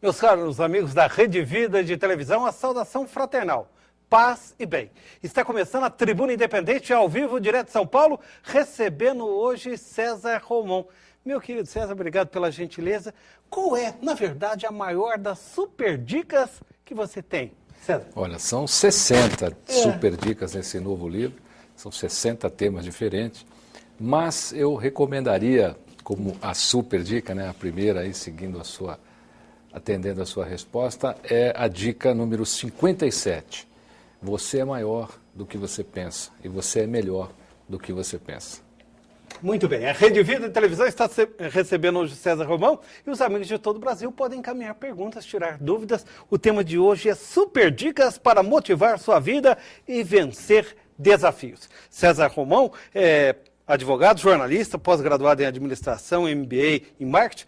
Meus caros amigos da Rede Vida de televisão, a saudação fraternal, paz e bem. Está começando a Tribuna Independente ao vivo, direto de São Paulo, recebendo hoje César Romão. Meu querido César, obrigado pela gentileza. Qual é, na verdade, a maior das super dicas que você tem, César? Olha, são 60 super dicas nesse novo livro, são 60 temas diferentes, mas eu recomendaria, como a super dica, né, a primeira aí seguindo a sua, atendendo a sua resposta, é a dica número 57. Você é maior do que você pensa e você é melhor do que você pensa. Muito bem, a Rede Vida de televisão está recebendo hoje César Romão e os amigos de todo o Brasil podem encaminhar perguntas, tirar dúvidas. O tema de hoje é super dicas para motivar sua vida e vencer desafios. César Romão é advogado, jornalista, pós-graduado em administração, MBA em marketing,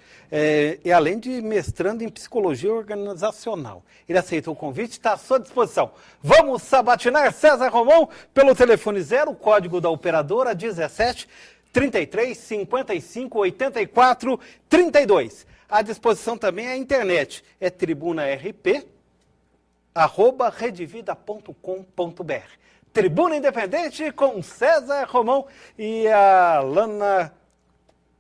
e além de mestrando em psicologia organizacional. Ele aceitou o convite, está à sua disposição. Vamos sabatinar César Romão pelo telefone 0, código da operadora 17 33 55 84 32. À disposição também a internet, é tribunarp@redevida.com.br. Tribuna Independente com César Romão e a Lana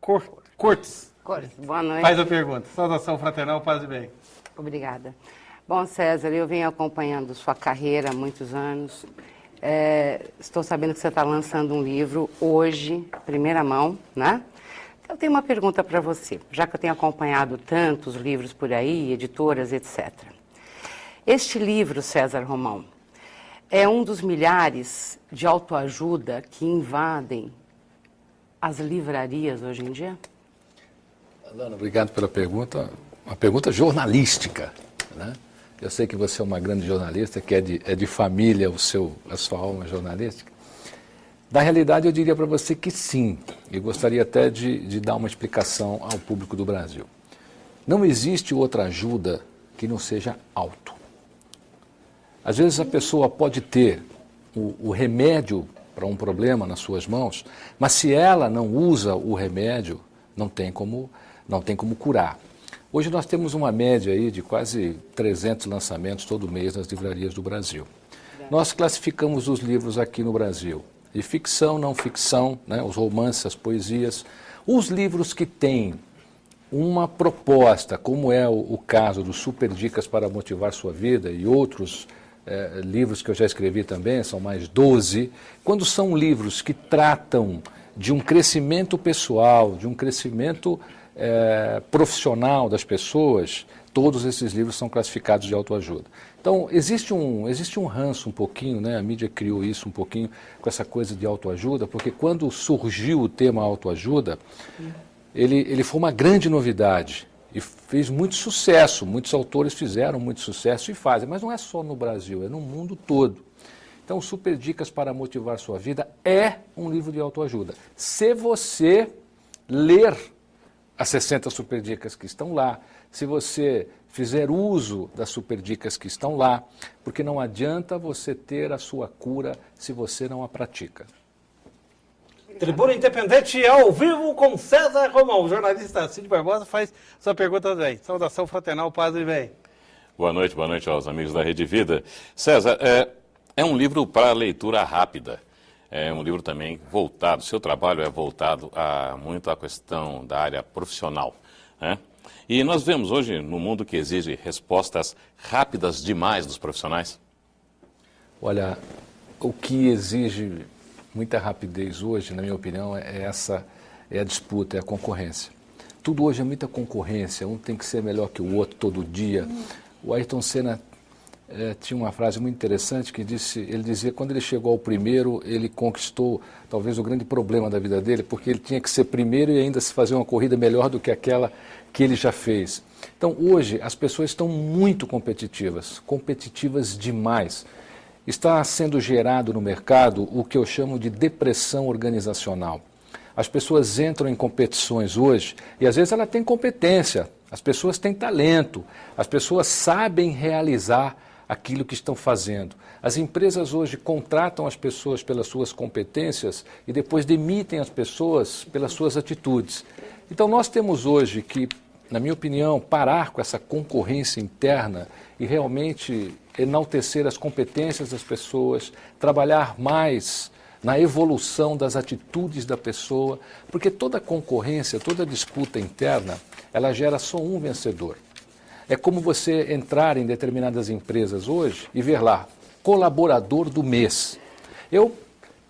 Cortes. Boa noite. Faz a pergunta. Saudação fraternal, paz e bem. Obrigada. Bom, César, eu venho acompanhando sua carreira há muitos anos. Estou sabendo que você está lançando um livro hoje, primeira mão, né? Eu tenho uma pergunta para você, já que eu tenho acompanhado tantos livros por aí, editoras, etc. Este livro, César Romão, é um dos milhares de autoajuda que invadem as livrarias hoje em dia? Alana, obrigado pela pergunta. Uma pergunta jornalística, né? Eu sei que você é uma grande jornalista, que é de família a sua alma jornalística. Na realidade, eu diria para você que sim. E gostaria até de dar uma explicação ao público do Brasil. Não existe outra ajuda que não seja auto. Às vezes a pessoa pode ter o remédio para um problema nas suas mãos, mas se ela não usa o remédio, não tem como curar. Hoje nós temos uma média aí de quase 300 lançamentos todo mês nas livrarias do Brasil. Nós classificamos os livros aqui no Brasil de ficção, não ficção, né, os romances, as poesias, os livros que têm uma proposta, como é o caso dos Super Dicas para Motivar Sua Vida e outros livros que eu já escrevi também, são mais 12, quando são livros que tratam de um crescimento pessoal, de um crescimento profissional das pessoas, todos esses livros são classificados de autoajuda. Então, existe um ranço um pouquinho, né? A mídia criou isso um pouquinho com essa coisa de autoajuda, porque quando surgiu o tema autoajuda, ele foi uma grande novidade. E fez muito sucesso, muitos autores fizeram muito sucesso e fazem, mas não é só no Brasil, é no mundo todo. Então, Super Dicas para Motivar Sua Vida é um livro de autoajuda. Se você ler as 60 Super Dicas que estão lá, se você fizer uso das Super Dicas que estão lá, porque não adianta você ter a sua cura se você não a pratica. Tribuna Independente ao vivo com César Romão. O jornalista Cid Barbosa faz sua pergunta também. Saudação fraternal, paz e bem. Boa noite aos amigos da Rede Vida. César, é um livro para leitura rápida. É um livro também voltado, seu trabalho é voltado muito à questão da área profissional, né? E nós vemos hoje no mundo que exige respostas rápidas demais dos profissionais. Olha, o que exige muita rapidez hoje, na minha opinião, é a disputa, é a concorrência. Tudo hoje é muita concorrência, um tem que ser melhor que o outro todo dia. O Ayrton Senna tinha uma frase muito interessante que ele dizia que quando ele chegou ao primeiro, ele conquistou talvez o grande problema da vida dele, porque ele tinha que ser primeiro e ainda se fazer uma corrida melhor do que aquela que ele já fez. Então hoje as pessoas estão muito competitivas demais. Está sendo gerado no mercado o que eu chamo de depressão organizacional. As pessoas entram em competições hoje e às vezes ela tem competência, as pessoas têm talento, as pessoas sabem realizar aquilo que estão fazendo. As empresas hoje contratam as pessoas pelas suas competências e depois demitem as pessoas pelas suas atitudes. Então nós temos hoje que na minha opinião, parar com essa concorrência interna e realmente enaltecer as competências das pessoas, trabalhar mais na evolução das atitudes da pessoa, porque toda concorrência, toda disputa interna, ela gera só um vencedor. É como você entrar em determinadas empresas hoje e ver lá, colaborador do mês. Eu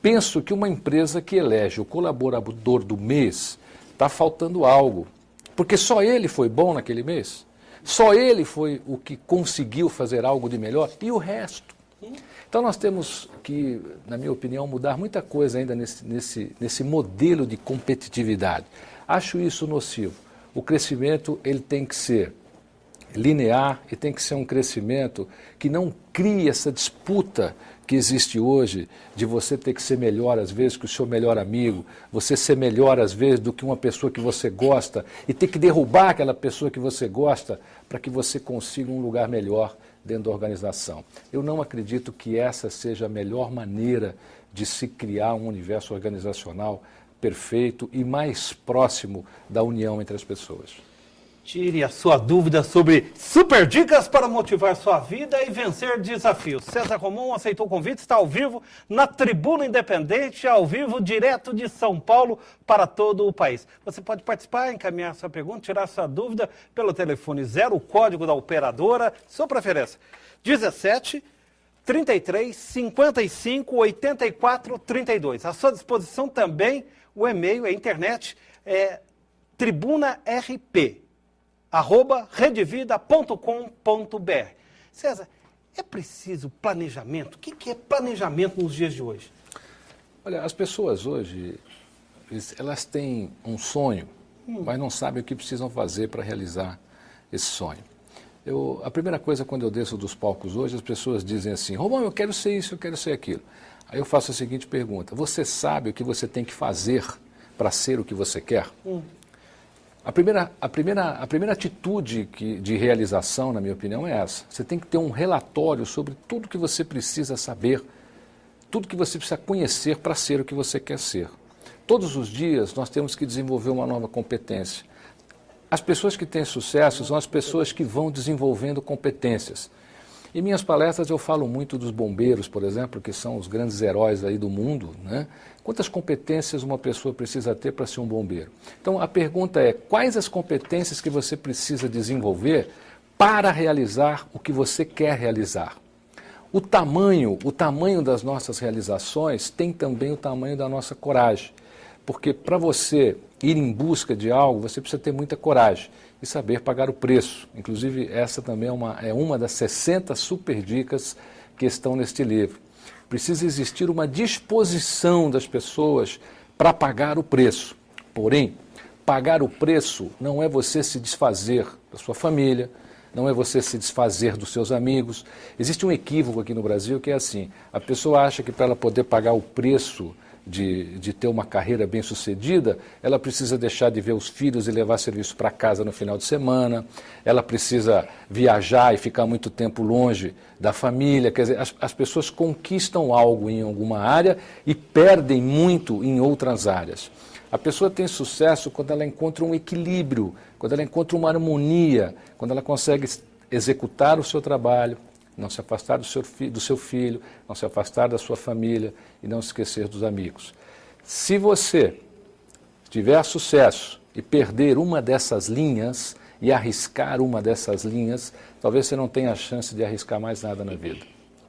penso que uma empresa que elege o colaborador do mês está faltando algo, porque só ele foi bom naquele mês, só ele foi o que conseguiu fazer algo de melhor e o resto. Então nós temos que, na minha opinião, mudar muita coisa ainda nesse modelo de competitividade. Acho isso nocivo. O crescimento ele tem que ser linear e tem que ser um crescimento que não crie essa disputa que existe hoje de você ter que ser melhor às vezes que o seu melhor amigo, você ser melhor às vezes do que uma pessoa que você gosta e ter que derrubar aquela pessoa que você gosta para que você consiga um lugar melhor dentro da organização. Eu não acredito que essa seja a melhor maneira de se criar um universo organizacional perfeito e mais próximo da união entre as pessoas. Tire a sua dúvida sobre super dicas para motivar sua vida e vencer desafios. César Romão aceitou o convite, está ao vivo na Tribuna Independente, ao vivo direto de São Paulo para todo o país. Você pode participar, encaminhar sua pergunta, tirar sua dúvida pelo telefone 0, o código da operadora, sua preferência, 17 33 55 84 32. À sua disposição também o e-mail, a internet, tribunarp. @redevida.com.br. César, é preciso planejamento? O que é planejamento nos dias de hoje? Olha, as pessoas hoje, elas têm um sonho, mas não sabem o que precisam fazer para realizar esse sonho. A primeira coisa, quando eu desço dos palcos hoje, as pessoas dizem assim, Romão, eu quero ser isso, eu quero ser aquilo. Aí eu faço a seguinte pergunta, você sabe o que você tem que fazer para ser o que você quer? A primeira atitude de realização, na minha opinião, é essa. Você tem que ter um relatório sobre tudo que você precisa saber, tudo que você precisa conhecer para ser o que você quer ser. Todos os dias nós temos que desenvolver uma nova competência. As pessoas que têm sucesso são as pessoas que vão desenvolvendo competências. Em minhas palestras eu falo muito dos bombeiros, por exemplo, que são os grandes heróis aí do mundo, né? Quantas competências uma pessoa precisa ter para ser um bombeiro? Então a pergunta é, quais as competências que você precisa desenvolver para realizar o que você quer realizar? O tamanho das nossas realizações tem também o tamanho da nossa coragem. Porque para você ir em busca de algo, você precisa ter muita coragem e saber pagar o preço. Inclusive, essa também é uma das 60 super dicas que estão neste livro. Precisa existir uma disposição das pessoas para pagar o preço. Porém, pagar o preço não é você se desfazer da sua família, não é você se desfazer dos seus amigos. Existe um equívoco aqui no Brasil que é assim, a pessoa acha que para ela poder pagar o preço de ter uma carreira bem-sucedida, ela precisa deixar de ver os filhos e levar serviço para casa no final de semana, ela precisa viajar e ficar muito tempo longe da família. Quer dizer, as pessoas conquistam algo em alguma área e perdem muito em outras áreas. A pessoa tem sucesso quando ela encontra um equilíbrio, quando ela encontra uma harmonia, quando ela consegue executar o seu trabalho, não se afastar do seu filho, não se afastar da sua família e não se esquecer dos amigos. Se você tiver sucesso e perder uma dessas linhas e arriscar uma dessas linhas, talvez você não tenha a chance de arriscar mais nada na vida.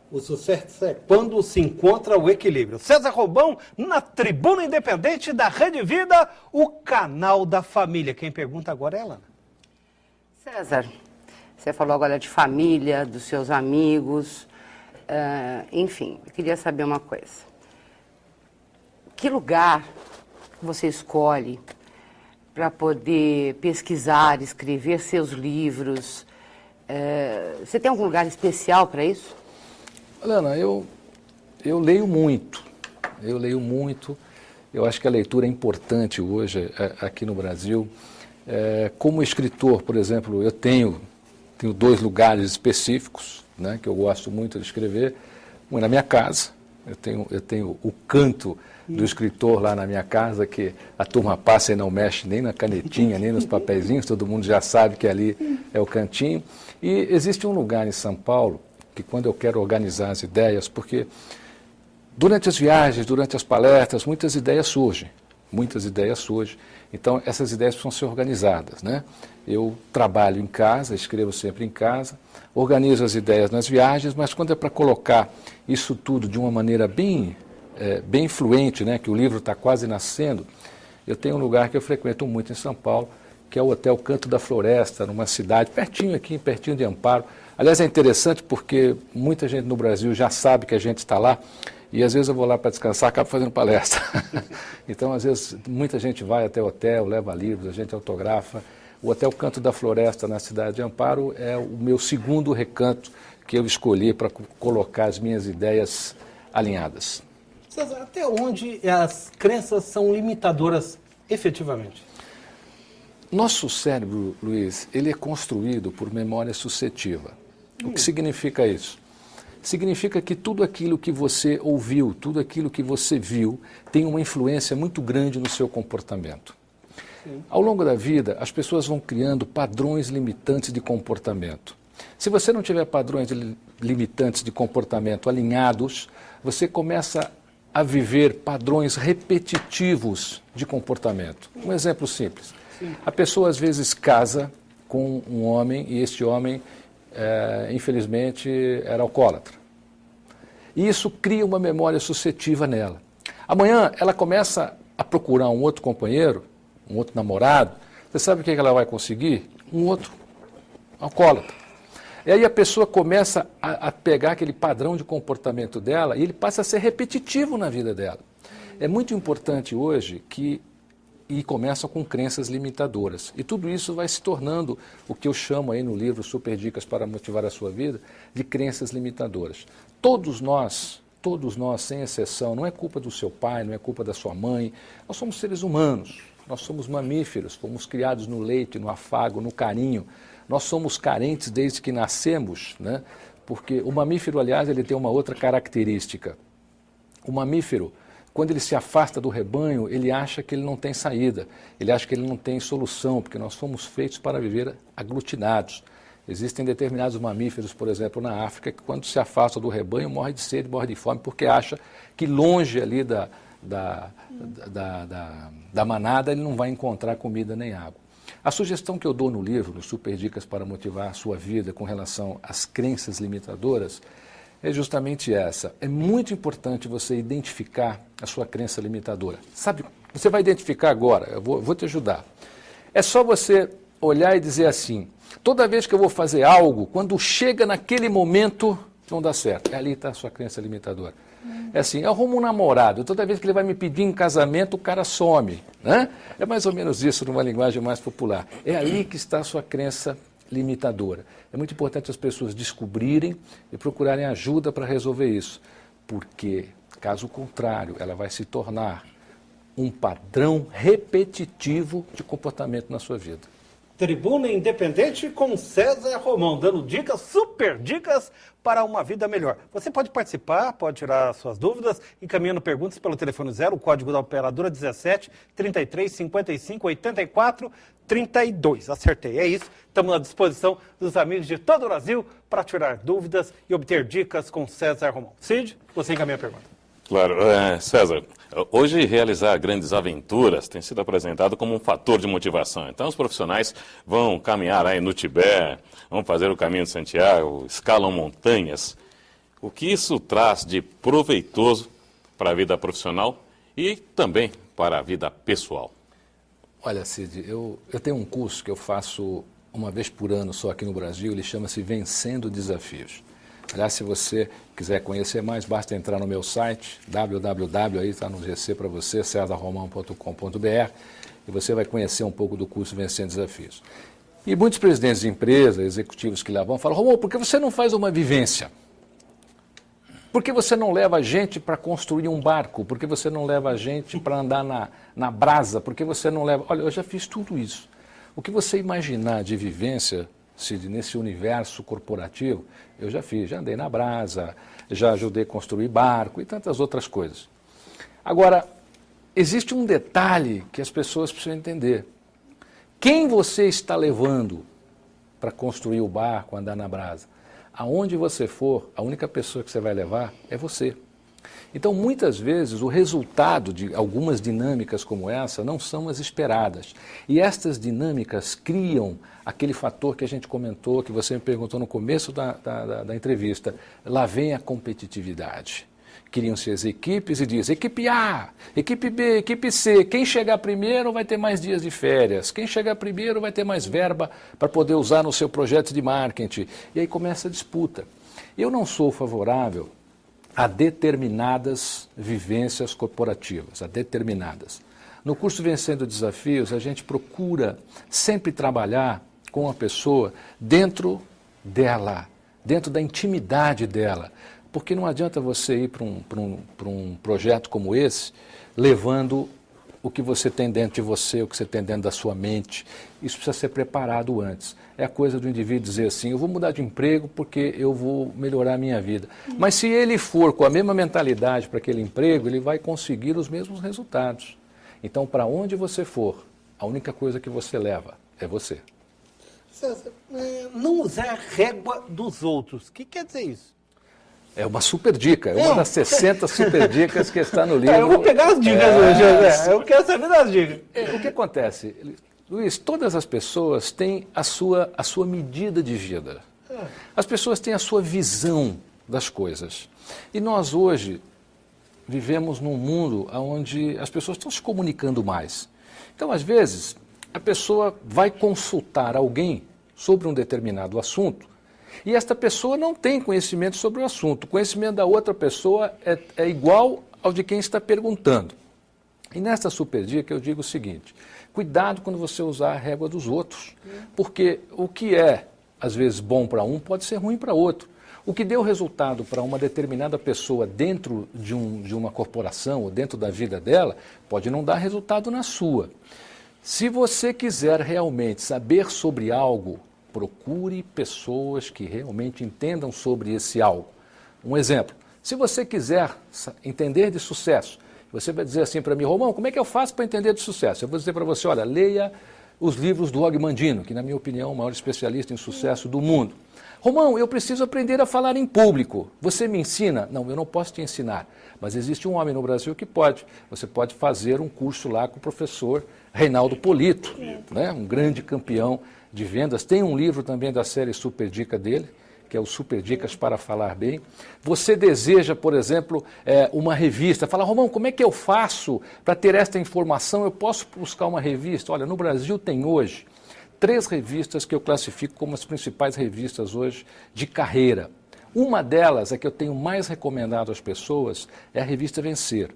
O sucesso é quando se encontra o equilíbrio. César Romão, na Tribuna Independente da Rede Vida, o canal da família. Quem pergunta agora é a Alana. César, você falou agora de família, dos seus amigos, enfim, eu queria saber uma coisa. Que lugar você escolhe para poder pesquisar, escrever seus livros? Você tem algum lugar especial para isso? Alana, eu leio muito, eu acho que a leitura é importante hoje aqui no Brasil. Como escritor, por exemplo, eu tenho 2 lugares específicos, né, que eu gosto muito de escrever. Um é na minha casa, Eu tenho o canto do escritor lá na minha casa, que a turma passa e não mexe nem na canetinha, nem nos papeizinhos, todo mundo já sabe que ali é o cantinho. E existe um lugar em São Paulo, que quando eu quero organizar as ideias, porque durante as viagens, durante as palestras, muitas ideias surgem. Então, essas ideias precisam ser organizadas, né? Eu trabalho em casa, escrevo sempre em casa, organizo as ideias nas viagens, mas quando é para colocar isso tudo de uma maneira bem fluente, né, que o livro está quase nascendo, eu tenho um lugar que eu frequento muito em São Paulo, que é o Hotel Canto da Floresta, numa cidade pertinho aqui, pertinho de Amparo. Aliás, é interessante porque muita gente no Brasil já sabe que a gente está lá, e às vezes eu vou lá para descansar, acabo fazendo palestra. Então, às vezes, muita gente vai até o hotel, leva livros, a gente autografa. O Hotel Canto da Floresta, na cidade de Amparo, é o meu segundo recanto que eu escolhi para colocar as minhas ideias alinhadas. César, até onde as crenças são limitadoras efetivamente? Nosso cérebro, Luiz, ele é construído por memória sucessiva. O que significa isso? Significa que tudo aquilo que você ouviu, tudo aquilo que você viu, tem uma influência muito grande no seu comportamento. Ao longo da vida, as pessoas vão criando padrões limitantes de comportamento. Se você não tiver padrões limitantes de comportamento alinhados, você começa a viver padrões repetitivos de comportamento. Um exemplo simples. A pessoa às vezes casa com um homem e este homem, infelizmente, era alcoólatra. E isso cria uma memória sucessiva nela. Amanhã ela começa a procurar um outro companheiro, um outro namorado. Você sabe o que ela vai conseguir? Um outro alcoólatra. E aí a pessoa começa a pegar aquele padrão de comportamento dela e ele passa a ser repetitivo na vida dela. É muito importante hoje e começa com crenças limitadoras. E tudo isso vai se tornando o que eu chamo aí no livro Super Dicas para Motivar a Sua Vida, de crenças limitadoras. Todos nós, sem exceção, não é culpa do seu pai, não é culpa da sua mãe, nós somos seres humanos, nós somos mamíferos, fomos criados no leite, no afago, no carinho. Nós somos carentes desde que nascemos, né? Porque o mamífero, aliás, ele tem uma outra característica. O mamífero, quando ele se afasta do rebanho, ele acha que ele não tem saída, ele acha que ele não tem solução, porque nós fomos feitos para viver aglutinados. Existem determinados mamíferos, por exemplo, na África, que quando se afasta do rebanho, morre de sede, morre de fome, porque acha que longe ali da manada ele não vai encontrar comida nem água. A sugestão que eu dou no livro, no Super Dicas para Motivar a Sua Vida, com relação às crenças limitadoras, é justamente essa. É muito importante você identificar a sua crença limitadora. Sabe, você vai identificar agora, eu vou te ajudar. É só você olhar e dizer assim, toda vez que eu vou fazer algo, quando chega naquele momento, não dá certo. Ali está a sua crença limitadora. É assim, eu arrumo um namorado, toda vez que ele vai me pedir em casamento, o cara some, né? É mais ou menos isso numa linguagem mais popular. É ali que está a sua crença limitadora. É muito importante as pessoas descobrirem e procurarem ajuda para resolver isso, porque, caso contrário, ela vai se tornar um padrão repetitivo de comportamento na sua vida. Tribuna Independente com César Romão, dando dicas, super dicas para uma vida melhor. Você pode participar, pode tirar suas dúvidas, encaminhando perguntas pelo telefone 0, o código da operadora 17 33 55 84 32. Acertei, é isso. Estamos à disposição dos amigos de todo o Brasil para tirar dúvidas e obter dicas com César Romão. Cid, você encaminha a pergunta. Claro, César, hoje realizar grandes aventuras tem sido apresentado como um fator de motivação. Então os profissionais vão caminhar aí no Tibete, vão fazer o caminho de Santiago, escalam montanhas. O que isso traz de proveitoso para a vida profissional e também para a vida pessoal? Olha, Cid, eu tenho um curso que eu faço uma vez por ano só aqui no Brasil, ele chama-se Vencendo Desafios. Aliás, se você quiser conhecer mais, basta entrar no meu site, www, aí está no GC para você, cesarromão.com.br, e você vai conhecer um pouco do curso Vencendo Desafios. E muitos presidentes de empresa, executivos que lá vão, falam, Romão, por que você não faz uma vivência? Por que você não leva a gente para construir um barco? Por que você não leva a gente para andar na brasa? Por que você não leva... Olha, eu já fiz tudo isso. O que você imaginar de vivência, Cid, nesse universo corporativo, eu já fiz, já andei na brasa, já ajudei a construir barco e tantas outras coisas. Agora, existe um detalhe que as pessoas precisam entender. Quem você está levando para construir o barco, andar na brasa? Aonde você for, a única pessoa que você vai levar é você. Então, muitas vezes, o resultado de algumas dinâmicas como essa não são as esperadas. E estas dinâmicas criam aquele fator que a gente comentou, que você me perguntou no começo da entrevista. Lá vem a competitividade. Criam-se as equipes e diz, equipe A, equipe B, equipe C, quem chegar primeiro vai ter mais dias de férias, quem chegar primeiro vai ter mais verba para poder usar no seu projeto de marketing. E aí começa a disputa. Eu não sou favorável a determinadas vivências corporativas, a determinadas. No curso Vencendo Desafios, a gente procura sempre trabalhar com a pessoa dentro dela, dentro da intimidade dela. Porque não adianta você ir para um projeto como esse, levando o que você tem dentro de você, o que você tem dentro da sua mente. Isso precisa ser preparado antes. É a coisa do indivíduo dizer assim, eu vou mudar de emprego porque eu vou melhorar a minha vida. Mas se ele for com a mesma mentalidade para aquele emprego, ele vai conseguir os mesmos resultados. Então, para onde você for, a única coisa que você leva é você. César, não usar régua dos outros. O que quer dizer isso? É uma super dica, é uma das 60 super dicas que está no livro. Eu vou pegar as dicas hoje, José. Eu quero saber das dicas. O que acontece? Luiz, todas as pessoas têm a sua medida de vida. As pessoas têm a sua visão das coisas. E nós hoje vivemos num mundo onde as pessoas estão se comunicando mais. Então, às vezes, a pessoa vai consultar alguém sobre um determinado assunto e esta pessoa não tem conhecimento sobre o assunto. O conhecimento da outra pessoa é igual ao de quem está perguntando. E nesta super dica eu digo o seguinte, cuidado quando você usar a régua dos outros, porque o que é, às vezes, bom para um pode ser ruim para outro. O que deu resultado para uma determinada pessoa dentro de uma corporação ou dentro da vida dela, pode não dar resultado na sua. Se você quiser realmente saber sobre algo, procure pessoas que realmente entendam sobre esse algo. Um exemplo, se você quiser entender de sucesso, você vai dizer assim para mim, Romão, como é que eu faço para entender de sucesso? Eu vou dizer para você, olha, leia os livros do Og Mandino, que na minha opinião é o maior especialista em sucesso do mundo. Romão, eu preciso aprender a falar em público. Você me ensina? Não, eu não posso te ensinar. Mas existe um homem no Brasil que pode. Você pode fazer um curso lá com o professor Reinaldo Polito, né? Um grande campeão de vendas. Tem um livro também da série Super Dica dele, que é o Super Dicas para Falar Bem. Você deseja, por exemplo, uma revista. Fala, Romão, como é que eu faço para ter esta informação? Eu posso buscar uma revista? Olha, no Brasil tem hoje 3 revistas que eu classifico como as principais revistas hoje de carreira. Uma delas, a que eu tenho mais recomendado às pessoas, é a revista Vencer.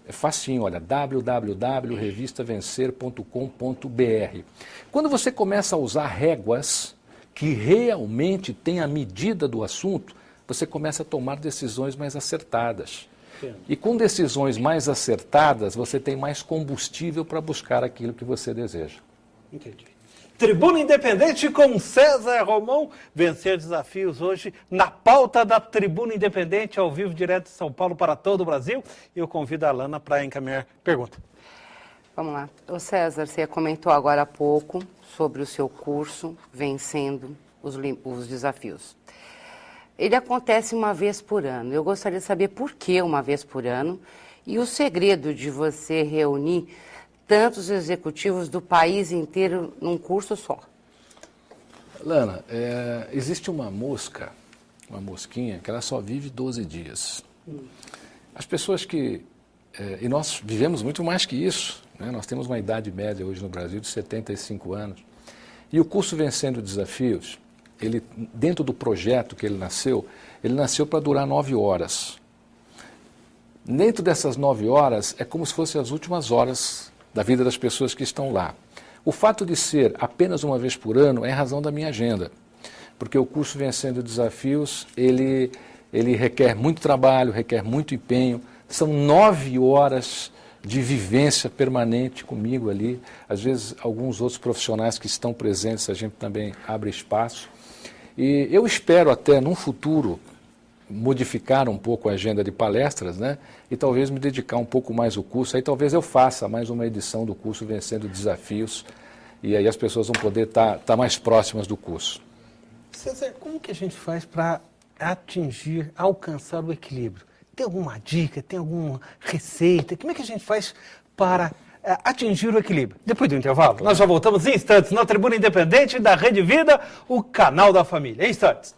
É facinho, olha, www.revistavencer.com.br. Quando você começa a usar réguas que realmente têm a medida do assunto, você começa a tomar decisões mais acertadas. E com decisões mais acertadas, você tem mais combustível para buscar aquilo que você deseja. Entendi. Tribuna Independente com César Romão, vencer desafios hoje na pauta da Tribuna Independente, ao vivo, direto de São Paulo para todo o Brasil. Eu convido a Lana para encaminhar pergunta. Vamos lá. Ô César, você comentou agora há pouco sobre o seu curso Vencendo os Desafios. Ele acontece uma vez por ano. Eu gostaria de saber por que uma vez por ano e o segredo de você reunir tantos executivos do país inteiro num curso só. Lana, existe uma mosquinha, que ela só vive 12 dias. As pessoas que... e nós vivemos muito mais que isso, né? Nós temos uma idade média hoje no Brasil de 75 anos. E o curso Vencendo Desafios, ele, dentro do projeto que ele nasceu para durar 9 horas. Dentro dessas 9 horas, é como se fossem as últimas horas da vida das pessoas que estão lá. O fato de ser apenas uma vez por ano é razão da minha agenda, porque o curso Vencendo Desafios, ele requer muito trabalho, requer muito empenho, são 9 horas de vivência permanente comigo ali. Às vezes, alguns outros profissionais que estão presentes, a gente também abre espaço. E eu espero até, num futuro, modificar um pouco a agenda de palestras, né? E talvez me dedicar um pouco mais ao curso. Aí talvez eu faça mais uma edição do curso Vencendo Desafios, e aí as pessoas vão poder estar mais próximas do curso. César, como que a gente faz para atingir, alcançar o equilíbrio? Tem alguma dica, tem alguma receita? Como é que a gente faz para atingir o equilíbrio? Depois do intervalo, nós já voltamos em instantes na Tribuna Independente da Rede Vida, o canal da família. Em instantes.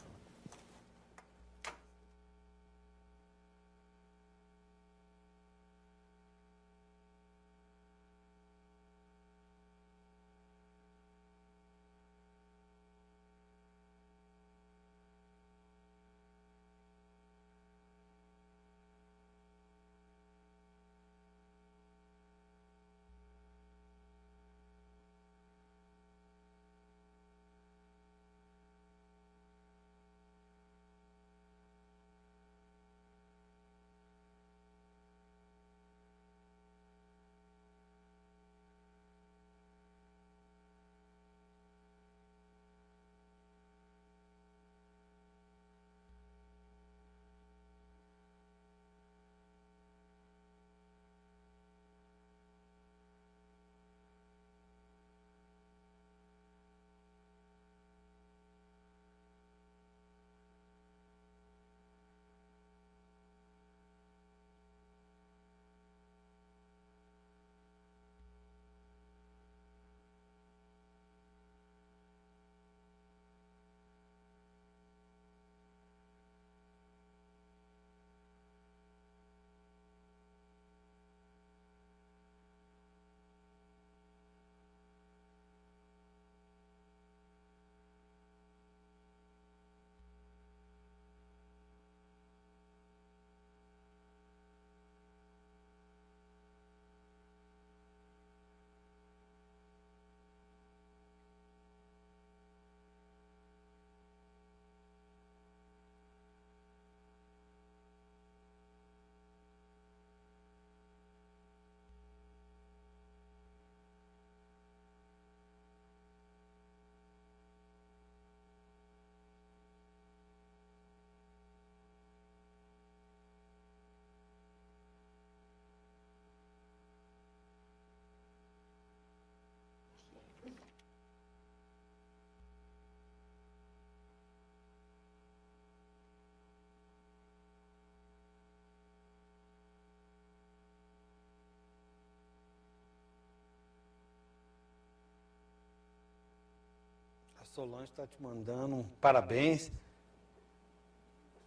Solange está te mandando um parabéns.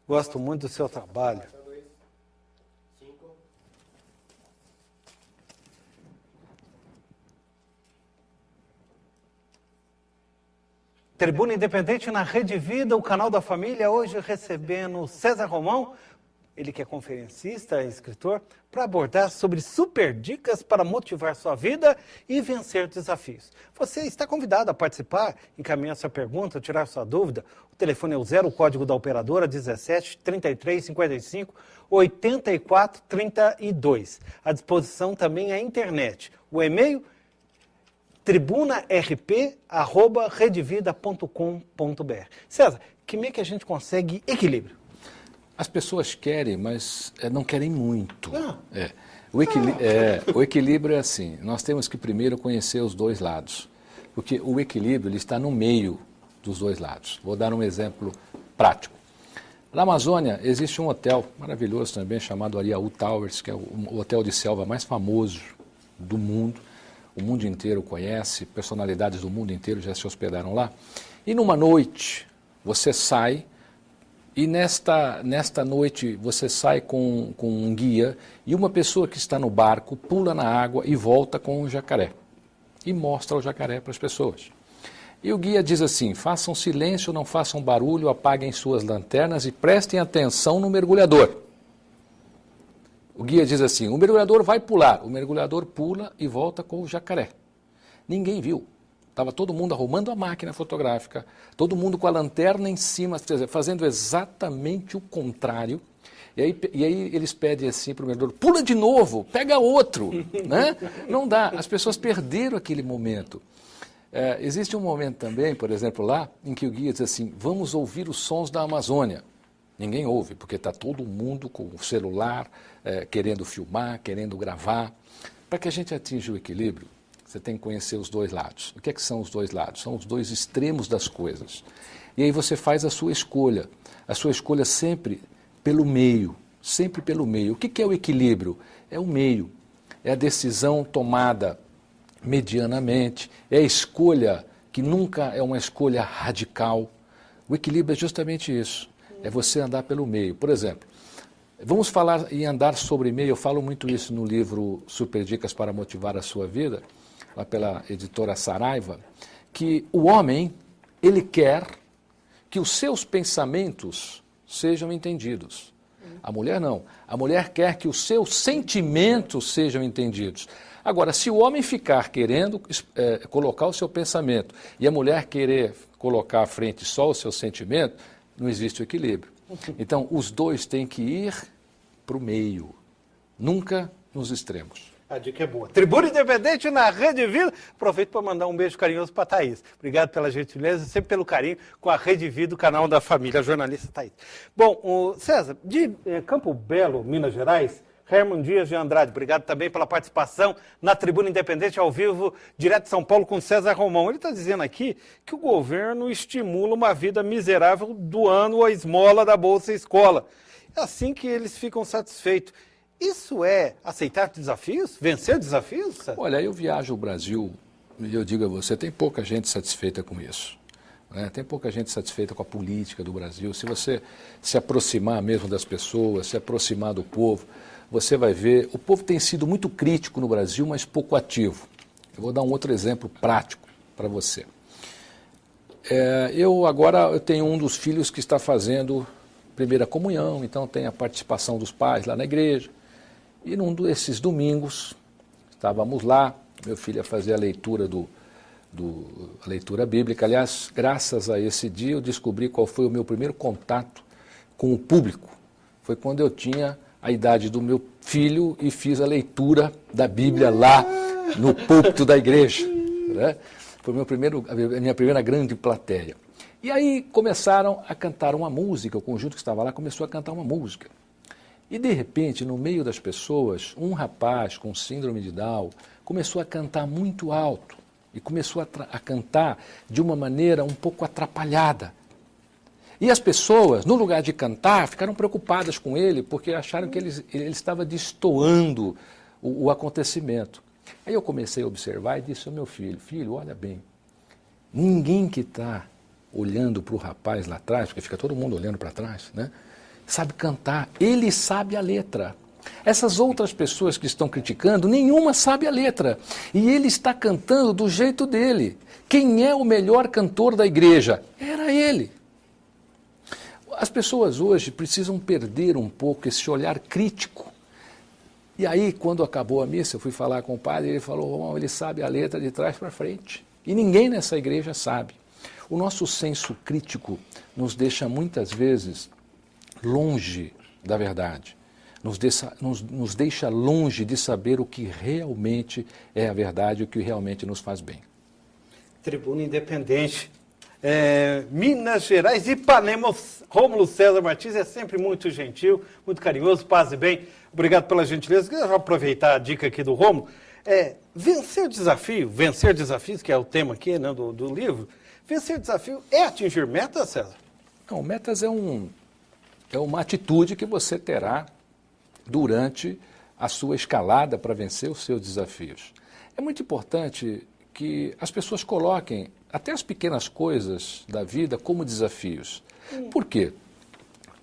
Gosto muito do seu trabalho. Tribuna Independente na Rede Vida, o canal da família, hoje recebendo César Romão, ele que é conferencista, escritor, para abordar sobre super dicas para motivar sua vida e vencer desafios. Você está convidado a participar, encaminhar sua pergunta, tirar sua dúvida. O telefone é o 0, o código da operadora 17 33 55 84 32. À disposição também a internet. O e-mail tribunarp@redevida.com.br. César, como é que a gente consegue equilíbrio? As pessoas querem, mas não querem muito. Ah. O equilíbrio é assim, nós temos que primeiro conhecer os dois lados, porque o equilíbrio ele está no meio dos dois lados. Vou dar um exemplo prático. Na Amazônia existe um hotel maravilhoso também, chamado Ariaú Towers, que é o hotel de selva mais famoso do mundo. O mundo inteiro conhece, personalidades do mundo inteiro já se hospedaram lá. E numa noite, você sai, e nesta noite você sai com um guia, e uma pessoa que está no barco pula na água e volta com um jacaré. E mostra o jacaré para as pessoas. E o guia diz assim: façam silêncio, não façam barulho, apaguem suas lanternas e prestem atenção no mergulhador. O guia diz assim: o mergulhador vai pular. O mergulhador pula e volta com o jacaré. Ninguém viu. Estava todo mundo arrumando a máquina fotográfica, todo mundo com a lanterna em cima, fazendo exatamente o contrário E aí eles pedem assim para o vendedor, pula de novo, pega outro. Né? Não dá, as pessoas perderam aquele momento. Existe um momento também, por exemplo, lá, em que o guia diz assim, vamos ouvir os sons da Amazônia. Ninguém ouve, porque está todo mundo com o celular, querendo filmar, querendo gravar. Para que a gente atinja o equilíbrio, você tem que conhecer os dois lados. O que é que são os dois lados? São os dois extremos das coisas. E aí você faz a sua escolha sempre pelo meio, sempre pelo meio. O que é o equilíbrio? É o meio, é a decisão tomada medianamente, é a escolha que nunca é uma escolha radical. O equilíbrio é justamente isso, é você andar pelo meio. Por exemplo, vamos falar em andar sobre meio, eu falo muito isso no livro Super Dicas para Motivar a Sua Vida, lá pela editora Saraiva, que o homem, ele quer que os seus pensamentos sejam entendidos. A mulher não. A mulher quer que os seus sentimentos sejam entendidos. Agora, se o homem ficar querendo colocar o seu pensamento e a mulher querer colocar à frente só o seu sentimento, não existe o equilíbrio. Então, os dois têm que ir para o meio, nunca nos extremos. A dica é boa. Tribuna Independente na Rede Vida. Aproveito para mandar um beijo carinhoso para a Thaís. Obrigado pela gentileza e sempre pelo carinho com a Rede Vida, o canal da família, a jornalista Thaís. Bom, César, de Campo Belo, Minas Gerais, Herman Dias de Andrade, obrigado também pela participação na Tribuna Independente ao vivo, direto de São Paulo com César Romão. Ele está dizendo aqui que o governo estimula uma vida miserável doando a esmola da Bolsa Escola. É assim que eles ficam satisfeitos. Isso é aceitar desafios? Vencer desafios? Olha, eu viajo o Brasil e eu digo a você, tem pouca gente satisfeita com isso. Né? Tem pouca gente satisfeita com a política do Brasil. Se você se aproximar mesmo das pessoas, se aproximar do povo, você vai ver, o povo tem sido muito crítico no Brasil, mas pouco ativo. Eu vou dar um outro exemplo prático para você. Eu tenho um dos filhos que está fazendo primeira comunhão, então tem a participação dos pais lá na igreja. E num desses domingos, estávamos lá, meu filho ia fazer a leitura a leitura bíblica. Aliás, graças a esse dia eu descobri qual foi o meu primeiro contato com o público. Foi quando eu tinha a idade do meu filho e fiz a leitura da Bíblia lá no púlpito da igreja. Né? Foi a minha primeira grande plateia. E aí começaram a cantar uma música, o conjunto que estava lá começou a cantar uma música. E de repente, no meio das pessoas, um rapaz com síndrome de Down começou a cantar muito alto e começou a cantar de uma maneira um pouco atrapalhada. E as pessoas, no lugar de cantar, ficaram preocupadas com ele porque acharam que ele estava destoando o acontecimento. Aí eu comecei a observar e disse ao meu filho, olha bem, ninguém que está olhando para o rapaz lá atrás, porque fica todo mundo olhando para trás, né? Sabe cantar, ele sabe a letra. Essas outras pessoas que estão criticando, nenhuma sabe a letra. E ele está cantando do jeito dele. Quem é o melhor cantor da igreja? Era ele. As pessoas hoje precisam perder um pouco esse olhar crítico. E aí, quando acabou a missa, eu fui falar com o padre, ele falou, ele sabe a letra de trás para frente. E ninguém nessa igreja sabe. O nosso senso crítico nos deixa muitas vezes longe da verdade, nos deixa longe de saber o que realmente é a verdade, o que realmente nos faz bem. Tribuna Independente, Minas Gerais, Ipanema, Rômulo César Martins é sempre muito gentil, muito carinhoso, paz e bem. Obrigado pela gentileza. Eu vou aproveitar a dica aqui do Rômulo. Vencer desafios, que é o tema aqui, né, do livro. Vencer desafio é atingir metas, César? Não, metas é uma atitude que você terá durante a sua escalada para vencer os seus desafios. É muito importante que as pessoas coloquem até as pequenas coisas da vida como desafios. Por quê?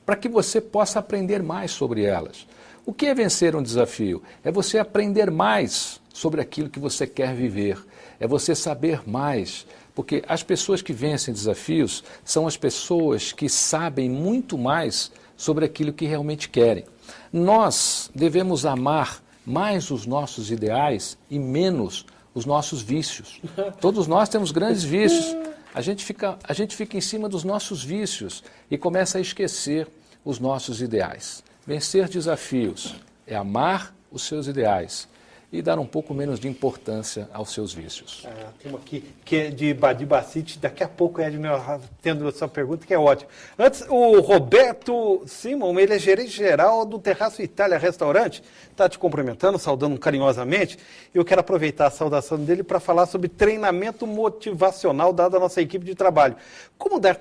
Para que você possa aprender mais sobre elas. O que é vencer um desafio? É você aprender mais sobre aquilo que você quer viver. É você saber mais. Porque as pessoas que vencem desafios são as pessoas que sabem muito mais sobre aquilo que realmente querem. Nós devemos amar mais os nossos ideais e menos os nossos vícios. Todos nós temos grandes vícios. A gente fica em cima dos nossos vícios e começa a esquecer os nossos ideais. Vencer desafios é amar os seus ideais e dar um pouco menos de importância aos seus vícios. Tem uma aqui que é de Badi Bacite, daqui a pouco, Edna, tendo a sua pergunta, que é ótima. Antes, o Roberto Simon, ele é gerente geral do Terraço Itália Restaurante, está te cumprimentando, saudando carinhosamente. Eu quero aproveitar a saudação dele para falar sobre treinamento motivacional dado à nossa equipe de trabalho. Como dar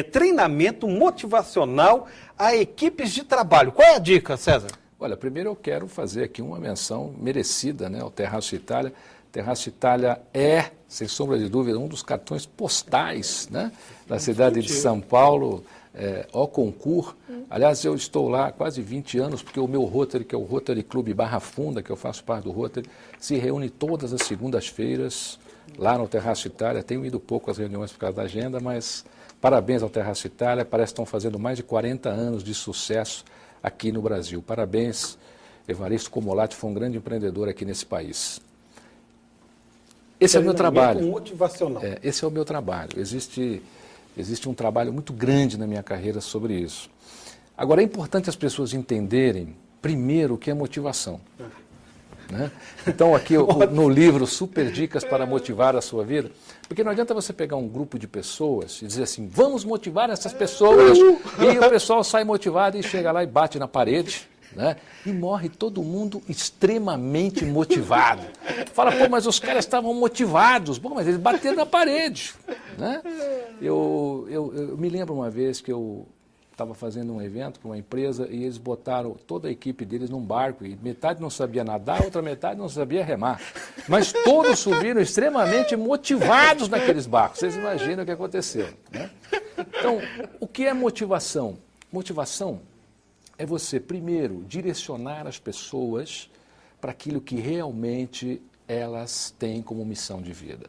treinamento motivacional a equipes de trabalho? Qual é a dica, César? Olha, primeiro eu quero fazer aqui uma menção merecida, né, ao Terraço Itália. Terraço Itália é, sem sombra de dúvida, um dos cartões postais, né, da cidade de São Paulo, ao concurso. Aliás, eu estou lá há quase 20 anos, porque o meu Rotary, que é o Rotary Clube Barra Funda, que eu faço parte do Rotary, se reúne todas as segundas-feiras lá no Terraço Itália. Tenho ido pouco às reuniões por causa da agenda, mas parabéns ao Terraço Itália, parece que estão fazendo mais de 40 anos de sucesso aqui no Brasil. Parabéns, Evaristo Comolatti foi um grande empreendedor aqui nesse país. Esse é o meu trabalho. Motivacional. Esse é o meu trabalho. Existe um trabalho muito grande na minha carreira sobre isso. Agora, é importante as pessoas entenderem, primeiro, o que é motivação. Né? Então, aqui no livro Super Dicas para Motivar a Sua Vida, porque não adianta você pegar um grupo de pessoas e dizer assim, vamos motivar essas pessoas, e o pessoal sai motivado e chega lá e bate na parede, né? E morre todo mundo extremamente motivado. Fala, pô, mas os caras estavam motivados. Bom, mas eles bateram na parede, né? Eu me lembro uma vez que eu estava fazendo um evento para uma empresa e eles botaram toda a equipe deles num barco e metade não sabia nadar, outra metade não sabia remar. Mas todos subiram extremamente motivados naqueles barcos. Vocês imaginam o que aconteceu, né? Então, o que é motivação? Motivação é você, primeiro, direcionar as pessoas para aquilo que realmente elas têm como missão de vida.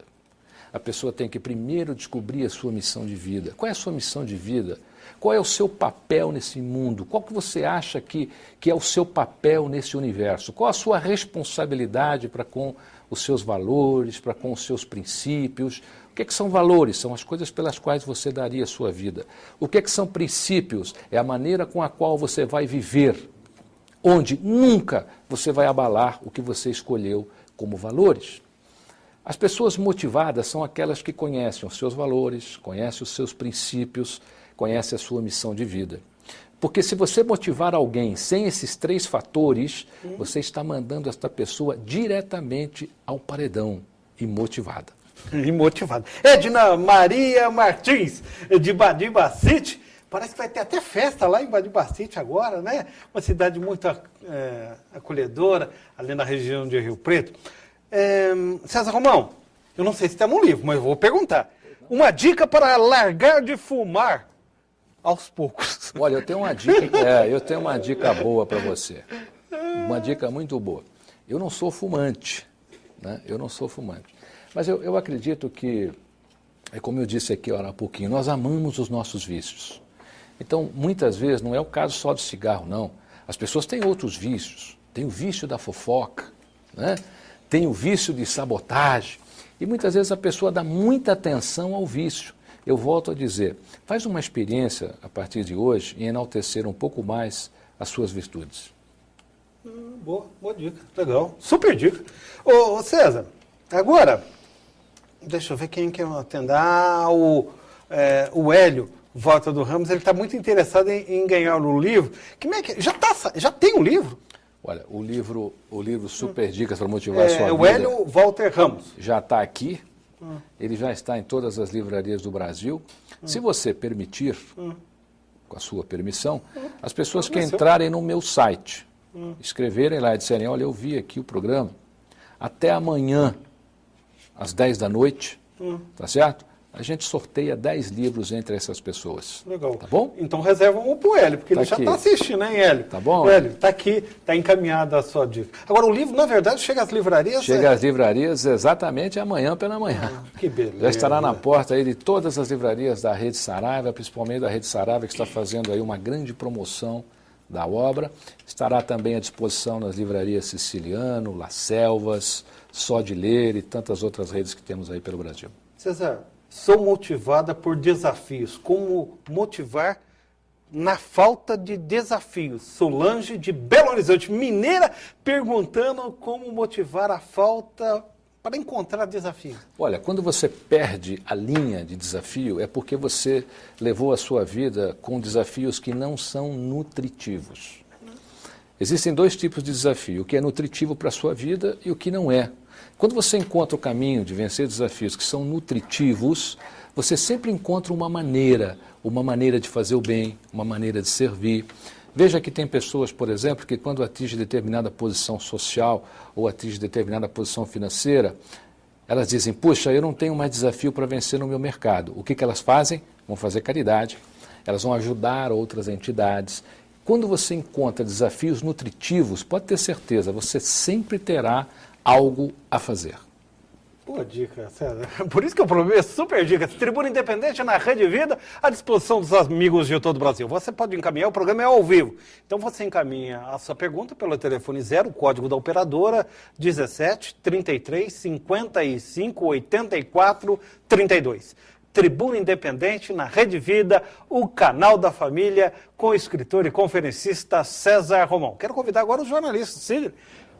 A pessoa tem que primeiro descobrir a sua missão de vida. Qual é a sua missão de vida? Qual é o seu papel nesse mundo? Qual que você acha que é o seu papel nesse universo? Qual a sua responsabilidade para com os seus valores, para com os seus princípios? O que são valores? São as coisas pelas quais você daria a sua vida. O que são princípios? É a maneira com a qual você vai viver, onde nunca você vai abalar o que você escolheu como valores. As pessoas motivadas são aquelas que conhecem os seus valores, conhecem os seus princípios, conhecem a sua missão de vida. Porque se você motivar alguém sem esses 3 fatores, você está mandando esta pessoa diretamente ao paredão, imotivada. Imotivada. Edna Maria Martins, de Badi Bacite. Parece que vai ter até festa lá em Badi Bacite agora, né? Uma cidade muito acolhedora, ali na região de Rio Preto. César Romão, eu não sei se tem um livro, mas eu vou perguntar. Uma dica para largar de fumar aos poucos. Olha, eu tenho uma dica boa para você. Uma dica muito boa. Eu não sou fumante, né? Eu não sou fumante. Mas eu acredito que, como eu disse aqui há pouquinho, nós amamos os nossos vícios. Então, muitas vezes, não é o caso só do cigarro, não. As pessoas têm outros vícios. Tem o vício da fofoca, né? Tem o vício de sabotagem. E muitas vezes a pessoa dá muita atenção ao vício. Eu volto a dizer, faz uma experiência a partir de hoje em enaltecer um pouco mais as suas virtudes. Boa dica, legal. Super dica. Ô César, agora, deixa eu ver quem quer atender. O Hélio Volta do Ramos, ele está muito interessado em ganhar o livro. Como é que já tem um livro? Olha, o livro Super Dicas para Motivar a Sua Vida. O Hélio Walter Ramos. Já está aqui. Ele já está em todas as livrarias do Brasil. Se você permitir, com a sua permissão, as pessoas que entrarem no meu site, escreverem lá e disserem, olha, eu vi aqui o programa, até amanhã, às 10 da noite, tá certo? A gente sorteia 10 livros entre essas pessoas. Legal. Tá bom? Então reserva um pro Hélio, porque ele já está assistindo, hein, Hélio? Tá bom? Hélio, está aqui, está encaminhada a sua dica. Agora, o livro, na verdade, chega às livrarias... Chega às livrarias exatamente amanhã pela manhã. Que beleza. Já estará na porta aí de todas as livrarias da Rede Saraiva, principalmente da Rede Saraiva, que está fazendo aí uma grande promoção da obra. Estará também à disposição nas livrarias Siciliano, Las Selvas, Só de Ler e tantas outras redes que temos aí pelo Brasil. César, sou motivada por desafios. Como motivar na falta de desafios. Solange de Belo Horizonte, mineira, perguntando como motivar a falta para encontrar desafios. Olha, quando você perde a linha de desafio, é porque você levou a sua vida com desafios que não são nutritivos. Existem dois tipos de desafio, o que é nutritivo para a sua vida e o que não é. Quando você encontra o caminho de vencer desafios que são nutritivos, você sempre encontra uma maneira de fazer o bem, uma maneira de servir. Veja que tem pessoas, por exemplo, que quando atingem determinada posição social ou atingem determinada posição financeira, elas dizem, puxa, eu não tenho mais desafio para vencer no meu mercado. O que elas fazem? Vão fazer caridade, elas vão ajudar outras entidades. Quando você encontra desafios nutritivos, pode ter certeza, você sempre terá algo a fazer. Boa dica, César. Por isso que o programa é Super Dicas. Tribuna Independente na Rede Vida, à disposição dos amigos de todo o Brasil. Você pode encaminhar, o programa é ao vivo. Então você encaminha a sua pergunta pelo telefone 0, o código da operadora 17 33 55 84 32. Tribuna Independente na Rede Vida, o canal da família, com o escritor e conferencista César Romão. Quero convidar agora o jornalista Cid.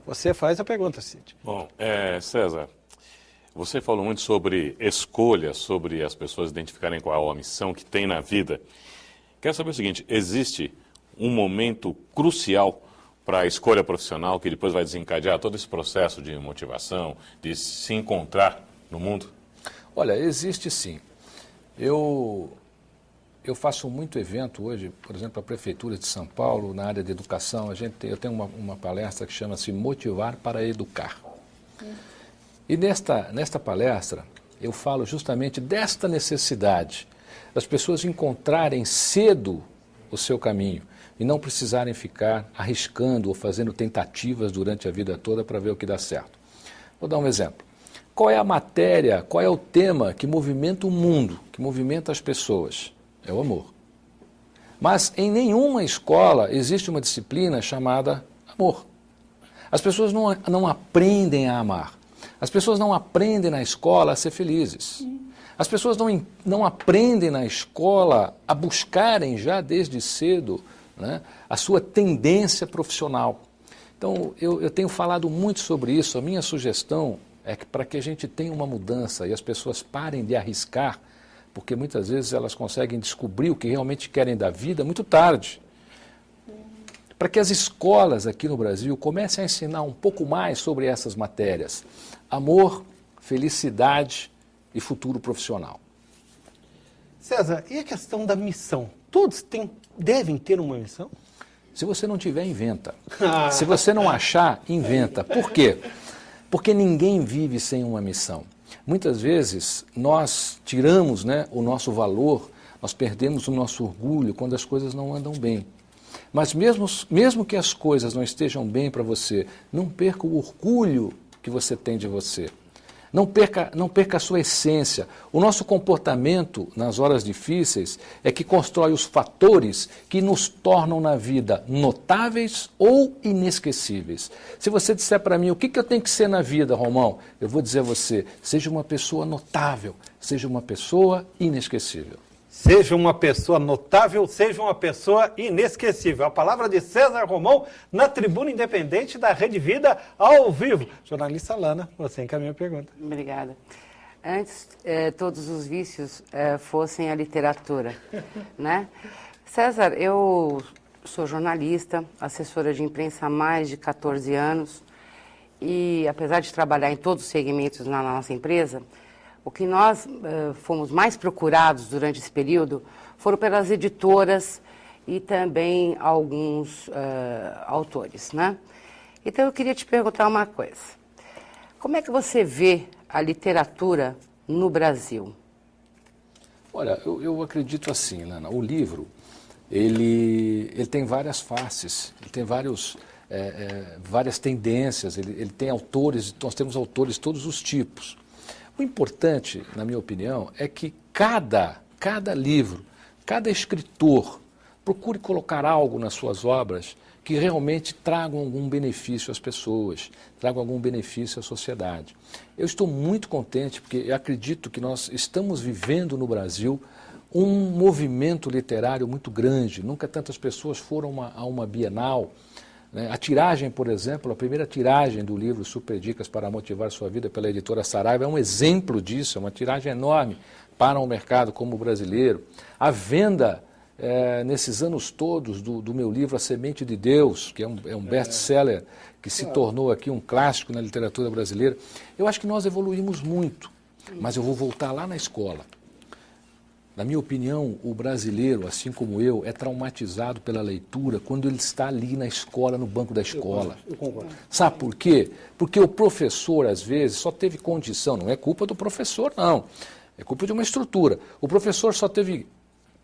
Você faz a pergunta, Cid. Bom, César, você falou muito sobre escolha, sobre as pessoas identificarem qual a missão que tem na vida. Quero saber o seguinte, existe um momento crucial para a escolha profissional que depois vai desencadear todo esse processo de motivação, de se encontrar no mundo? Olha, existe sim. Eu faço muito evento hoje, por exemplo, a Prefeitura de São Paulo, na área de educação, eu tenho uma palestra que chama-se Motivar para Educar. E nesta palestra, eu falo justamente desta necessidade das pessoas encontrarem cedo o seu caminho e não precisarem ficar arriscando ou fazendo tentativas durante a vida toda para ver o que dá certo. Vou dar um exemplo. Qual é a matéria, qual é o tema que movimenta o mundo, que movimenta as pessoas? É o amor. Mas em nenhuma escola existe uma disciplina chamada amor. As pessoas não aprendem a amar. As pessoas não aprendem na escola a ser felizes. As pessoas não aprendem na escola a buscarem já desde cedo, né, a sua tendência profissional. Então, eu tenho falado muito sobre isso. A minha sugestão é que para que a gente tenha uma mudança e as pessoas parem de arriscar, porque muitas vezes elas conseguem descobrir o que realmente querem da vida muito tarde. Para que as escolas aqui no Brasil comecem a ensinar um pouco mais sobre essas matérias. Amor, felicidade e futuro profissional. César, e a questão da missão? Todos devem ter uma missão? Se você não tiver, inventa. Se você não achar, inventa. Por quê? Porque ninguém vive sem uma missão. Muitas vezes nós tiramos, né, o nosso valor, nós perdemos o nosso orgulho quando as coisas não andam bem. Mas mesmo que as coisas não estejam bem para você, não perca o orgulho que você tem de você. Não perca a sua essência. O nosso comportamento nas horas difíceis é que constrói os fatores que nos tornam na vida notáveis ou inesquecíveis. Se você disser para mim o que eu tenho que ser na vida, Romão, eu vou dizer a você, seja uma pessoa notável, seja uma pessoa inesquecível. Seja uma pessoa notável, seja uma pessoa inesquecível. A palavra de César Romão na Tribuna Independente da Rede Vida ao vivo. Jornalista Lana, você encaminha a pergunta. Obrigada. Antes, todos os vícios fossem a literatura, né? César, eu sou jornalista, assessora de imprensa há mais de 14 anos e, apesar de trabalhar em todos os segmentos na nossa empresa, o que nós fomos mais procurados durante esse período foram pelas editoras e também alguns autores, né? Então eu queria te perguntar uma coisa. Como é que você vê a literatura no Brasil? Olha, eu acredito assim, Lana, o livro, ele tem várias faces, ele tem várias tendências, ele tem autores, nós temos autores de todos os tipos. O importante, na minha opinião, é que cada livro, cada escritor, procure colocar algo nas suas obras que realmente tragam algum benefício às pessoas, tragam algum benefício à sociedade. Eu estou muito contente porque eu acredito que nós estamos vivendo no Brasil um movimento literário muito grande. Nunca tantas pessoas foram a uma Bienal. Né? A tiragem, por exemplo, a primeira tiragem do livro Super Dicas para Motivar Sua Vida pela editora Saraiva é um exemplo disso, é uma tiragem enorme para um mercado como o brasileiro. A venda, nesses anos todos, do meu livro A Semente de Deus, que é um best-seller, que se tornou aqui um clássico na literatura brasileira. Eu acho que nós evoluímos muito, mas eu vou voltar lá na escola. Na minha opinião, o brasileiro, assim como eu, é traumatizado pela leitura quando ele está ali na escola, no banco da escola. Eu concordo. Sabe por quê? Porque o professor, às vezes, só teve condição, não é culpa do professor, não. É culpa de uma estrutura. O professor só teve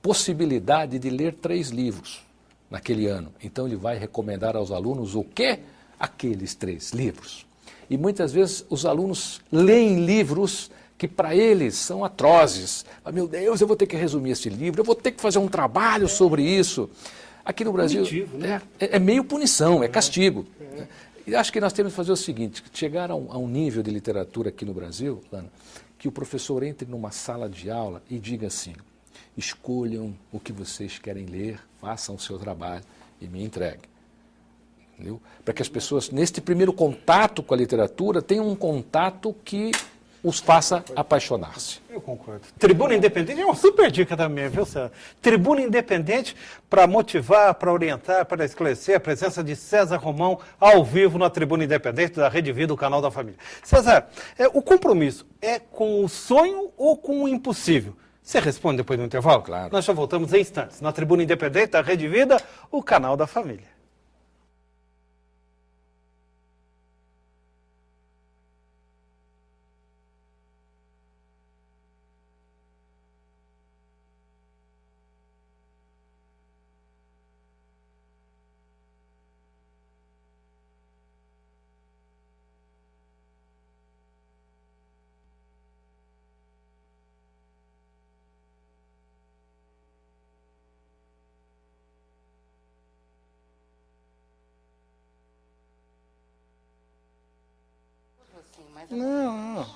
possibilidade de ler 3 livros naquele ano. Então ele vai recomendar aos alunos o quê? Aqueles 3 livros. E muitas vezes os alunos leem livros que para eles são atrozes. Ah, meu Deus, eu vou ter que resumir esse livro, eu vou ter que fazer um trabalho sobre isso. Aqui no Brasil Punitivo, né? é meio punição, é castigo. E acho que nós temos que fazer o seguinte, chegar a um nível de literatura aqui no Brasil, Lana, que o professor entre numa sala de aula e diga assim, escolham o que vocês querem ler, façam o seu trabalho e me entreguem. Entendeu? Para que as pessoas, neste primeiro contato com a literatura, tenham um contato que os faça apaixonar-se. Eu concordo. Tribuna Independente é uma super dica também, viu, César? Tribuna Independente para motivar, para orientar, para esclarecer a presença de César Romão ao vivo na Tribuna Independente da Rede Vida, o canal da família. César, o compromisso é com o sonho ou com o impossível? Você responde depois do intervalo? Claro. Nós já voltamos em instantes na Tribuna Independente da Rede Vida, o canal da família. Não.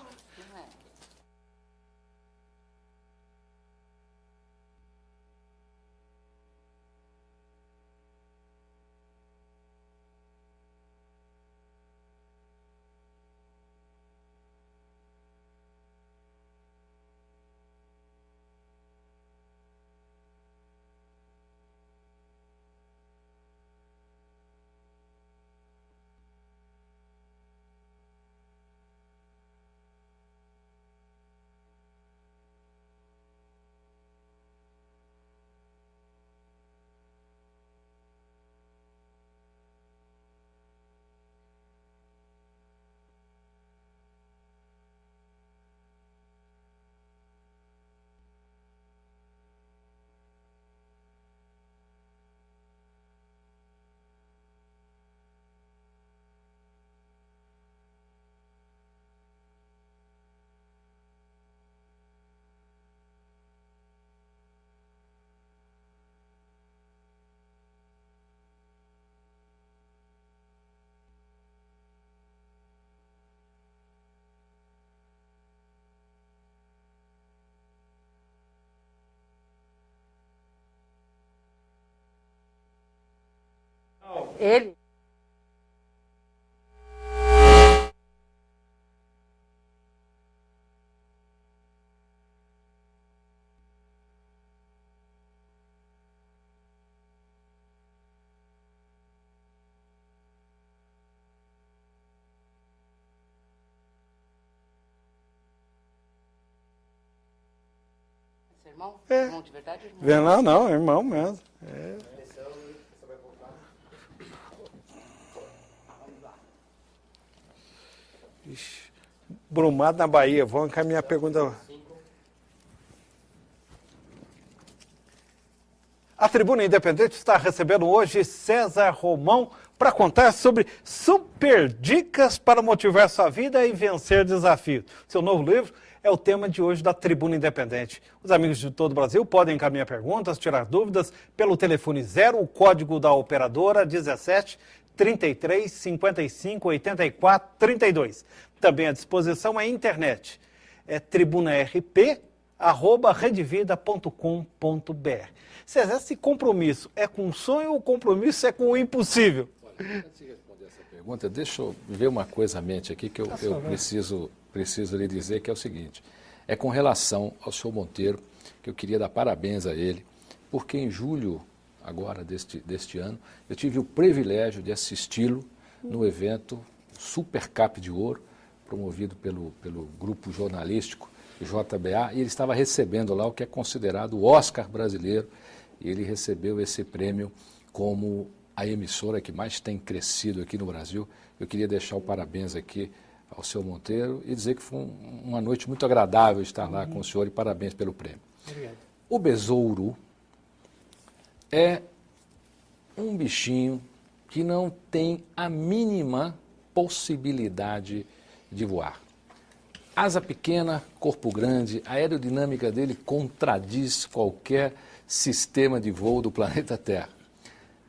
Ele? Seu irmão? É. Irmão de verdade? Irmão? Vem lá, não, é irmão mesmo. Ixi, Brumado na Bahia, vou encaminhar a pergunta. A Tribuna Independente está recebendo hoje César Romão para contar sobre super dicas para motivar sua vida e vencer desafios. Seu novo livro é o tema de hoje da Tribuna Independente. Os amigos de todo o Brasil podem encaminhar perguntas, tirar dúvidas pelo telefone 0, o código da operadora 17 33 55 84 32. Também à disposição a internet. É tribunarp, redevida.com.br. César, esse compromisso é com o sonho ou o compromisso é com o impossível? Olha, antes de responder essa pergunta, deixa eu ver uma coisa à mente aqui que eu preciso lhe dizer, que é o seguinte. É com relação ao senhor Monteiro, que eu queria dar parabéns a ele, porque em julho agora deste ano, eu tive o privilégio de assisti-lo no evento Super Cap de Ouro, promovido pelo grupo jornalístico JBA, e ele estava recebendo lá o que é considerado o Oscar brasileiro, e ele recebeu esse prêmio como a emissora que mais tem crescido aqui no Brasil. Eu queria deixar o parabéns aqui ao seu Monteiro e dizer que foi uma noite muito agradável estar lá com o senhor, e parabéns pelo prêmio. Obrigado. O besouro é um bichinho que não tem a mínima possibilidade de voar. Asa pequena, corpo grande, a aerodinâmica dele contradiz qualquer sistema de voo do planeta Terra.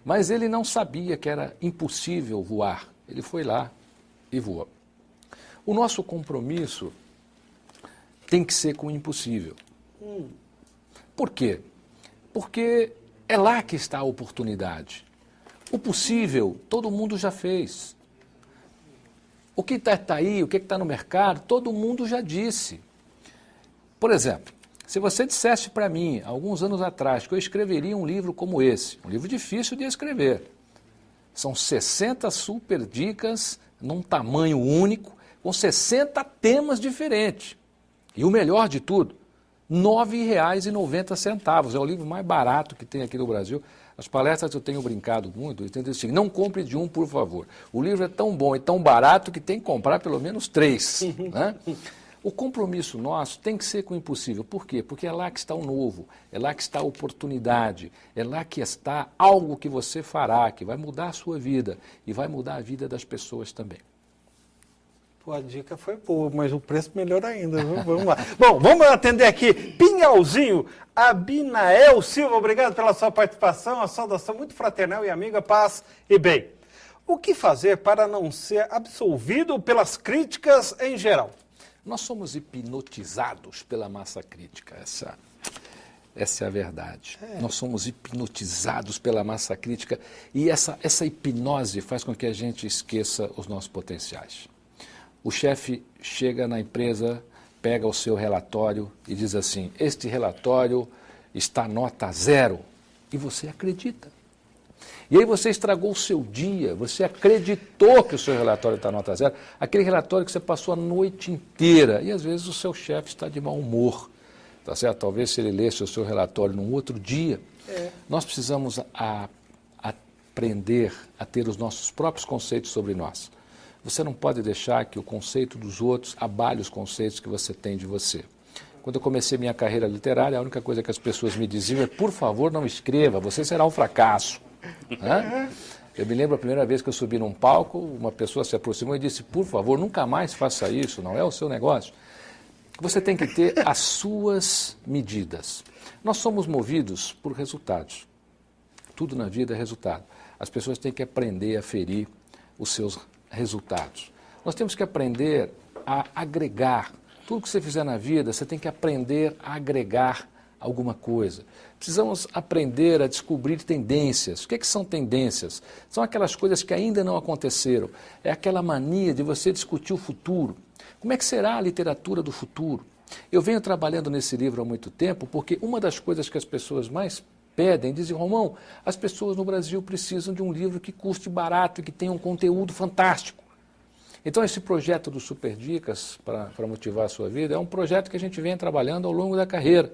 Mas ele não sabia que era impossível voar. Ele foi lá e voou. O nosso compromisso tem que ser com o impossível. Por quê? Porque é lá que está a oportunidade. O possível, todo mundo já fez. O que está aí, o que está no mercado, todo mundo já disse. Por exemplo, se você dissesse para mim, alguns anos atrás, que eu escreveria um livro como esse, um livro difícil de escrever, são 60 super dicas num tamanho único, com 60 temas diferentes. E o melhor de tudo, R$ 9,90. É o livro mais barato que tem aqui no Brasil. As palestras eu tenho brincado muito, eu tenho dito assim, não compre de um, por favor. O livro é tão bom e tão barato que tem que comprar pelo menos 3. Né? O compromisso nosso tem que ser com o impossível. Por quê? Porque é lá que está o novo, é lá que está a oportunidade, é lá que está algo que você fará, que vai mudar a sua vida e vai mudar a vida das pessoas também. Pô, a dica foi boa, mas o preço melhor ainda. Vamos lá. Bom, vamos atender aqui. Pinhalzinho, Abinael Silva, obrigado pela sua participação, a saudação muito fraternal e amiga, paz e bem. O que fazer para não ser absolvido pelas críticas em geral? Nós somos hipnotizados pela massa crítica, essa é a verdade. Nós somos hipnotizados pela massa crítica e essa hipnose faz com que a gente esqueça os nossos potenciais. O chefe chega na empresa, pega o seu relatório e diz assim, este relatório está nota 0, e você acredita. E aí você estragou o seu dia, você acreditou que o seu relatório está nota 0, aquele relatório que você passou a noite inteira, e às vezes o seu chefe está de mau humor, tá certo? Talvez se ele lesse o seu relatório num outro dia. Nós precisamos aprender a ter os nossos próprios conceitos sobre nós. Você não pode deixar que o conceito dos outros abale os conceitos que você tem de você. Quando eu comecei minha carreira literária, a única coisa que as pessoas me diziam é, por favor, não escreva, você será um fracasso. Né? Eu me lembro a primeira vez que eu subi num palco, uma pessoa se aproximou e disse, por favor, nunca mais faça isso, não é o seu negócio. Você tem que ter as suas medidas. Nós somos movidos por resultados. Tudo na vida é resultado. As pessoas têm que aprender a ferir os seus resultados. Nós temos que aprender a agregar. Tudo que você fizer na vida, você tem que aprender a agregar alguma coisa. Precisamos aprender a descobrir tendências. O que são tendências? São aquelas coisas que ainda não aconteceram. É aquela mania de você discutir o futuro. Como é que será a literatura do futuro? Eu venho trabalhando nesse livro há muito tempo porque uma das coisas que as pessoas mais pedem, dizem, Romão, as pessoas no Brasil precisam de um livro que custe barato e que tenha um conteúdo fantástico. Então esse projeto do Super Dicas, para motivar a sua vida, é um projeto que a gente vem trabalhando ao longo da carreira.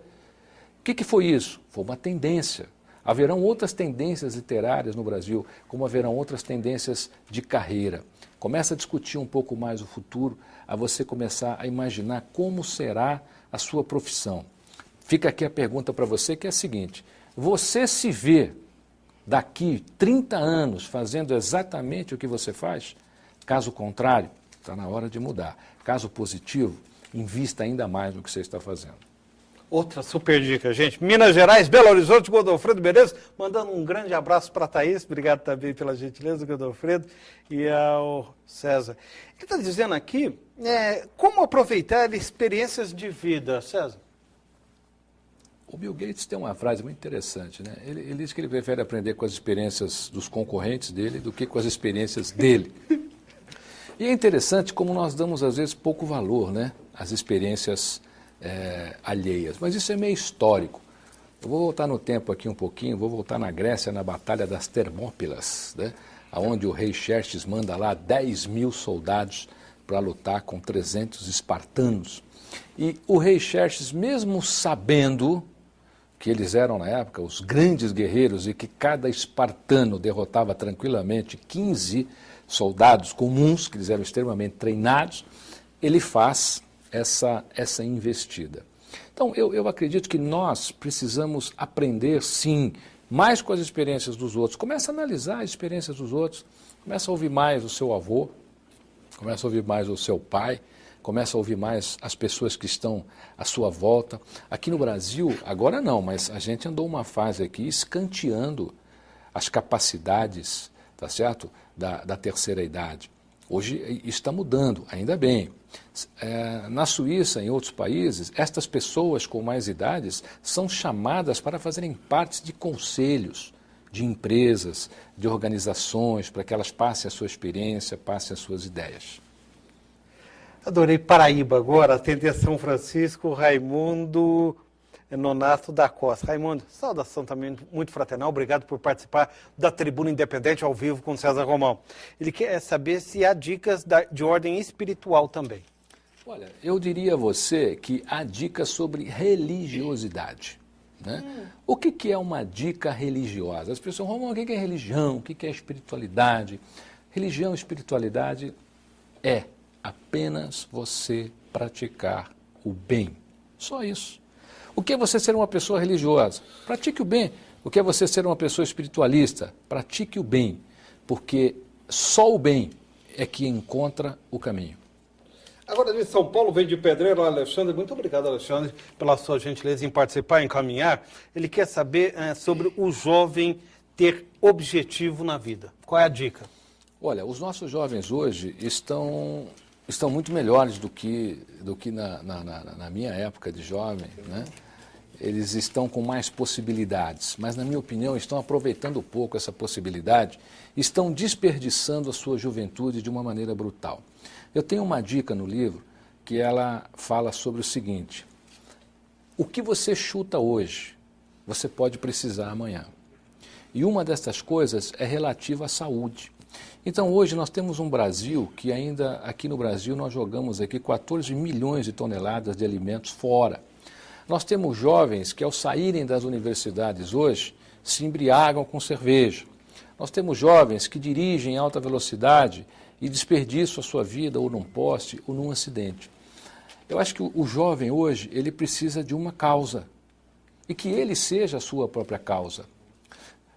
O que foi isso? Foi uma tendência. Haverão outras tendências literárias no Brasil, como haverão outras tendências de carreira. Começa a discutir um pouco mais o futuro, a você começar a imaginar como será a sua profissão. Fica aqui a pergunta para você, que é a seguinte: você se vê daqui 30 anos fazendo exatamente o que você faz? Caso contrário, está na hora de mudar. Caso positivo, invista ainda mais no que você está fazendo. Outra super dica, gente. Minas Gerais, Belo Horizonte, Godofredo Beleza, mandando um grande abraço para a Thaís. Obrigado também pela gentileza, Godofredo, e ao César. Ele está dizendo aqui como aproveitar experiências de vida, César. O Bill Gates tem uma frase muito interessante, né? Ele diz que ele prefere aprender com as experiências dos concorrentes dele do que com as experiências dele. E é interessante como nós damos, às vezes, pouco valor, né, às experiências alheias. Mas isso é meio histórico. Eu vou voltar no tempo aqui um pouquinho, vou voltar na Grécia, na Batalha das Termópilas, né, onde o rei Xerxes manda lá 10.000 soldados para lutar com 300 espartanos. E o rei Xerxes, mesmo sabendo que eles eram, na época, os grandes guerreiros e que cada espartano derrotava tranquilamente 15 soldados comuns, que eles eram extremamente treinados, ele faz essa investida. Então, eu acredito que nós precisamos aprender, sim, mais com as experiências dos outros. Começa a analisar as experiências dos outros, começa a ouvir mais o seu avô, começa a ouvir mais o seu pai, começa a ouvir mais as pessoas que estão à sua volta. Aqui no Brasil, agora não, mas a gente andou uma fase aqui escanteando as capacidades, tá certo, da terceira idade. Hoje está mudando, ainda bem. Na Suíça, em outros países, estas pessoas com mais idades são chamadas para fazerem parte de conselhos, de empresas, de organizações, para que elas passem a sua experiência, passem as suas ideias. Adorei Paraíba agora, atender São Francisco, Raimundo Nonato da Costa. Raimundo, saudação também muito fraternal, obrigado por participar da Tribuna Independente ao vivo com César Romão. Ele quer saber se há dicas de ordem espiritual também. Olha, eu diria a você que há dicas sobre religiosidade. Né? O que é uma dica religiosa? As pessoas falam, Romão, o que é religião? O que é espiritualidade? Religião e espiritualidade é apenas você praticar o bem. Só isso. O que é você ser uma pessoa religiosa? Pratique o bem. O que é você ser uma pessoa espiritualista? Pratique o bem. Porque só o bem é que encontra o caminho. Agora de São Paulo, vem de Pedreiro, Alexandre. Muito obrigado, Alexandre, pela sua gentileza em participar, em caminhar. Ele quer saber sobre o jovem ter objetivo na vida. Qual é a dica? Olha, os nossos jovens hoje estão muito melhores do que na minha época de jovem, né? Eles estão com mais possibilidades, mas, na minha opinião, estão aproveitando pouco essa possibilidade, estão desperdiçando a sua juventude de uma maneira brutal. Eu tenho uma dica no livro que ela fala sobre o seguinte: o que você chuta hoje, você pode precisar amanhã. E uma dessas coisas é relativa à saúde. Então, hoje nós temos um Brasil que ainda, aqui no Brasil, nós jogamos aqui 14 milhões de toneladas de alimentos fora. Nós temos jovens que, ao saírem das universidades hoje, se embriagam com cerveja. Nós temos jovens que dirigem em alta velocidade e desperdiçam a sua vida ou num poste ou num acidente. Eu acho que o jovem hoje, ele precisa de uma causa e que ele seja a sua própria causa.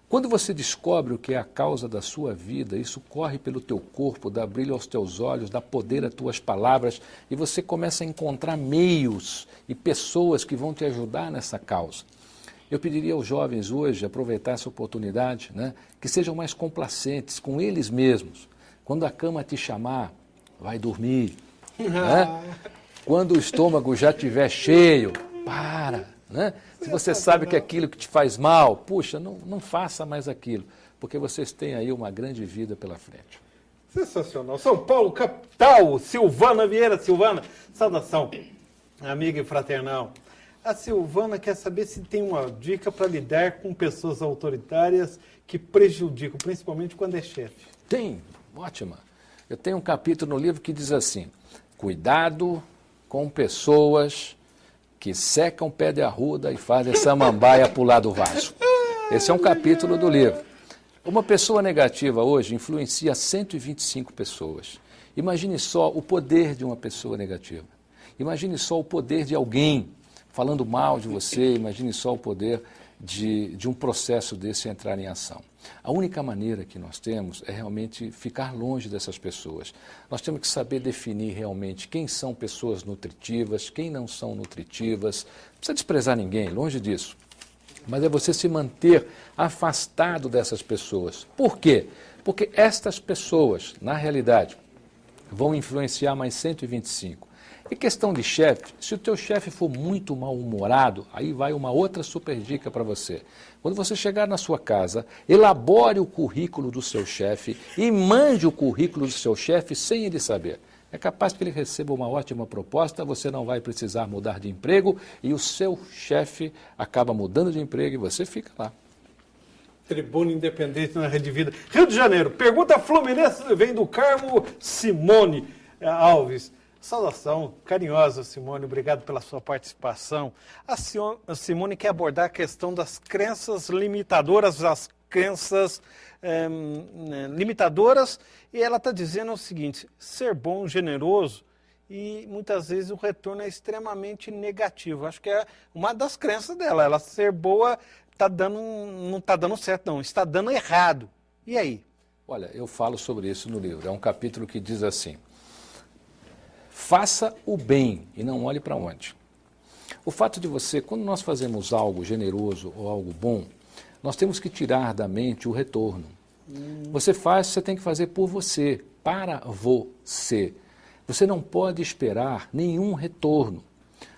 Quando você descobre o que é a causa da sua vida, isso corre pelo teu corpo, dá brilho aos teus olhos, dá poder às tuas palavras e você começa a encontrar meios e pessoas que vão te ajudar nessa causa. Eu pediria aos jovens hoje aproveitar essa oportunidade, né, que sejam mais complacentes com eles mesmos. Quando a cama te chamar, vai dormir. Né? Quando o estômago já estiver cheio, para. Né? Se você sabe que aquilo que te faz mal, puxa, não faça mais aquilo, porque vocês têm aí uma grande vida pela frente. Sensacional. São Paulo, capital, Silvana Vieira. Silvana, saudação, amiga e fraternal. A Silvana quer saber se tem uma dica para lidar com pessoas autoritárias que prejudicam, principalmente quando é chefe. Tem, ótima. Eu tenho um capítulo no livro que diz assim: cuidado com pessoas que secam o pé de arruda e fazem samambaia pular do vaso. Esse é um capítulo do livro. Uma pessoa negativa hoje influencia 125 pessoas. Imagine só o poder de uma pessoa negativa. Imagine só o poder de alguém falando mal de você, imagine só o poder de um processo desse entrar em ação. A única maneira que nós temos é realmente ficar longe dessas pessoas. Nós temos que saber definir realmente quem são pessoas nutritivas, quem não são nutritivas. Não precisa desprezar ninguém, longe disso. Mas é você se manter afastado dessas pessoas. Por quê? Porque estas pessoas, na realidade, vão influenciar mais 125. E questão de chefe, se o teu chefe for muito mal-humorado, aí vai uma outra super dica para você. Quando você chegar na sua casa, elabore o currículo do seu chefe e mande o currículo do seu chefe sem ele saber. É capaz que ele receba uma ótima proposta, você não vai precisar mudar de emprego e o seu chefe acaba mudando de emprego e você fica lá. Tribuna Independente na Rede Vida. Rio de Janeiro, pergunta Fluminense, vem do Carmo Simone Alves. Saudação carinhosa, Simone, obrigado pela sua participação. A Simone quer abordar a questão das crenças limitadoras, limitadoras, e ela está dizendo o seguinte: ser bom, generoso, e muitas vezes o retorno é extremamente negativo. Acho que é uma das crenças dela, ela ser boa não está dando certo, não, está dando errado. E aí? Olha, eu falo sobre isso no livro, é um capítulo que diz assim: faça o bem e não olhe para onde. O fato de você, quando nós fazemos algo generoso ou algo bom, nós temos que tirar da mente o retorno. Você faz, você tem que fazer por você, para você. Você não pode esperar nenhum retorno.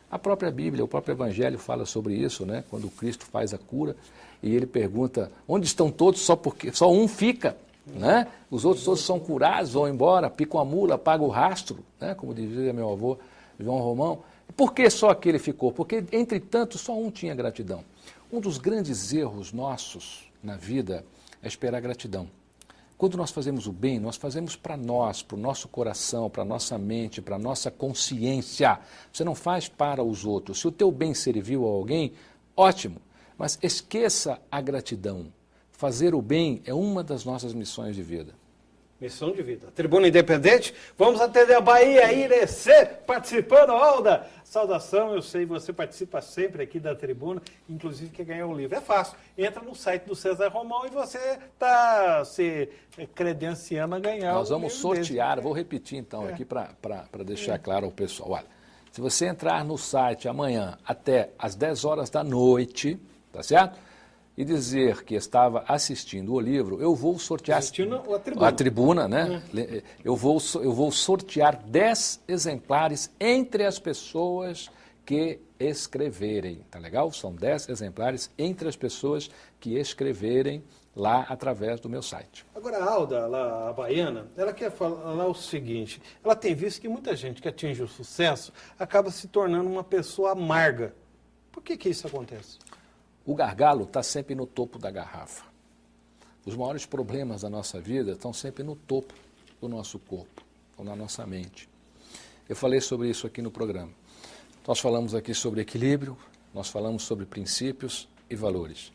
A própria Bíblia, o próprio Evangelho fala sobre isso, né? Quando Cristo faz a cura e ele pergunta: onde estão todos? Só um fica. Né? Os outros todos são curados, vão embora, picam a mula, pagam o rastro, né? Como dizia meu avô João Romão. Por que só aquele ficou? Porque, entretanto, só um tinha gratidão. Um dos grandes erros nossos na vida é esperar gratidão. Quando nós fazemos o bem, nós fazemos para nós, para o nosso coração, para a nossa mente, para a nossa consciência. Você não faz para os outros. Se o teu bem serviu a alguém, ótimo, mas esqueça a gratidão. Fazer o bem é uma das nossas missões de vida. Missão de vida. Tribuna Independente, vamos atender a Bahia, Irecê, participando, Alda. Saudação, eu sei, você participa sempre aqui da Tribuna, inclusive quer ganhar um livro. É fácil, entra no site do César Romão e você está se credenciando a ganhar. Nós vamos sortear, desse. Vou repetir então aqui para deixar claro ao pessoal. Olha, se você entrar no site amanhã até às 10 horas da noite, tá certo? E dizer que estava assistindo o livro, eu vou sortear... Assistindo a Tribuna. A Tribuna, né? Eu vou sortear 10 exemplares entre as pessoas que escreverem, tá legal? São 10 exemplares entre as pessoas que escreverem lá através do meu site. Agora, a Alda, lá, a baiana, ela quer falar o seguinte: ela tem visto que muita gente que atinge o sucesso acaba se tornando uma pessoa amarga. Por que isso acontece? O gargalo está sempre no topo da garrafa. Os maiores problemas da nossa vida estão sempre no topo do nosso corpo, ou na nossa mente. Eu falei sobre isso aqui no programa. Nós falamos aqui sobre equilíbrio, nós falamos sobre princípios e valores.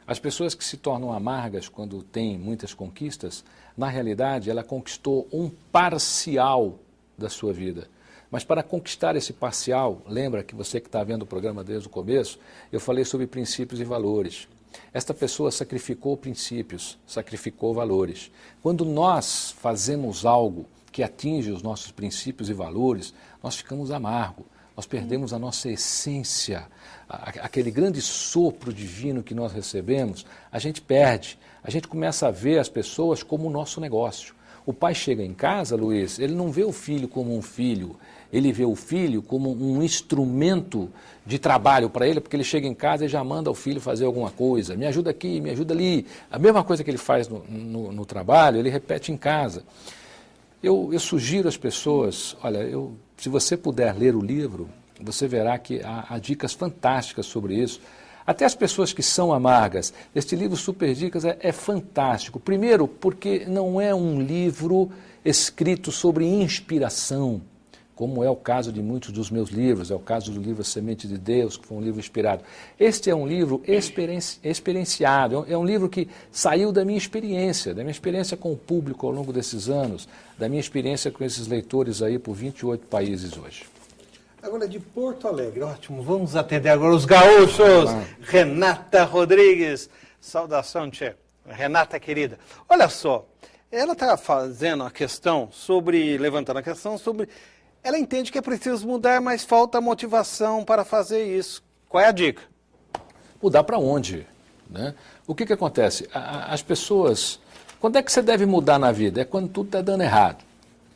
As pessoas que se tornam amargas quando têm muitas conquistas, na realidade, ela conquistou um parcial da sua vida. Mas para conquistar esse parcial, lembra que você que está vendo o programa desde o começo, eu falei sobre princípios e valores. Esta pessoa sacrificou princípios, sacrificou valores. Quando nós fazemos algo que atinge os nossos princípios e valores, nós ficamos amargos, nós perdemos a nossa essência, aquele grande sopro divino que nós recebemos, a gente perde. A gente começa a ver as pessoas como o nosso negócio. O pai chega em casa, Luiz, ele não vê o filho como um filho, ele vê o filho como um instrumento de trabalho para ele, porque ele chega em casa e já manda o filho fazer alguma coisa, me ajuda aqui, me ajuda ali. A mesma coisa que ele faz no trabalho, ele repete em casa. Eu sugiro às pessoas, olha, se você puder ler o livro, você verá que há dicas fantásticas sobre isso. Até as pessoas que são amargas. Este livro Super Dicas é fantástico. Primeiro, porque não é um livro escrito sobre inspiração, como é o caso de muitos dos meus livros, é o caso do livro Semente de Deus, que foi um livro inspirado. Este é um livro experienciado, é um livro que saiu da minha experiência com o público ao longo desses anos, da minha experiência com esses leitores aí por 28 países hoje. Agora de Porto Alegre, ótimo, vamos atender agora os gaúchos. Renata Rodrigues, saudação, tchê. Renata querida, olha só, ela está fazendo a questão levantando a questão sobre, ela entende que é preciso mudar, mas falta motivação para fazer isso. Qual é a dica? Mudar para onde? Né? O que acontece? As pessoas, quando é que você deve mudar na vida? É quando tudo está dando errado,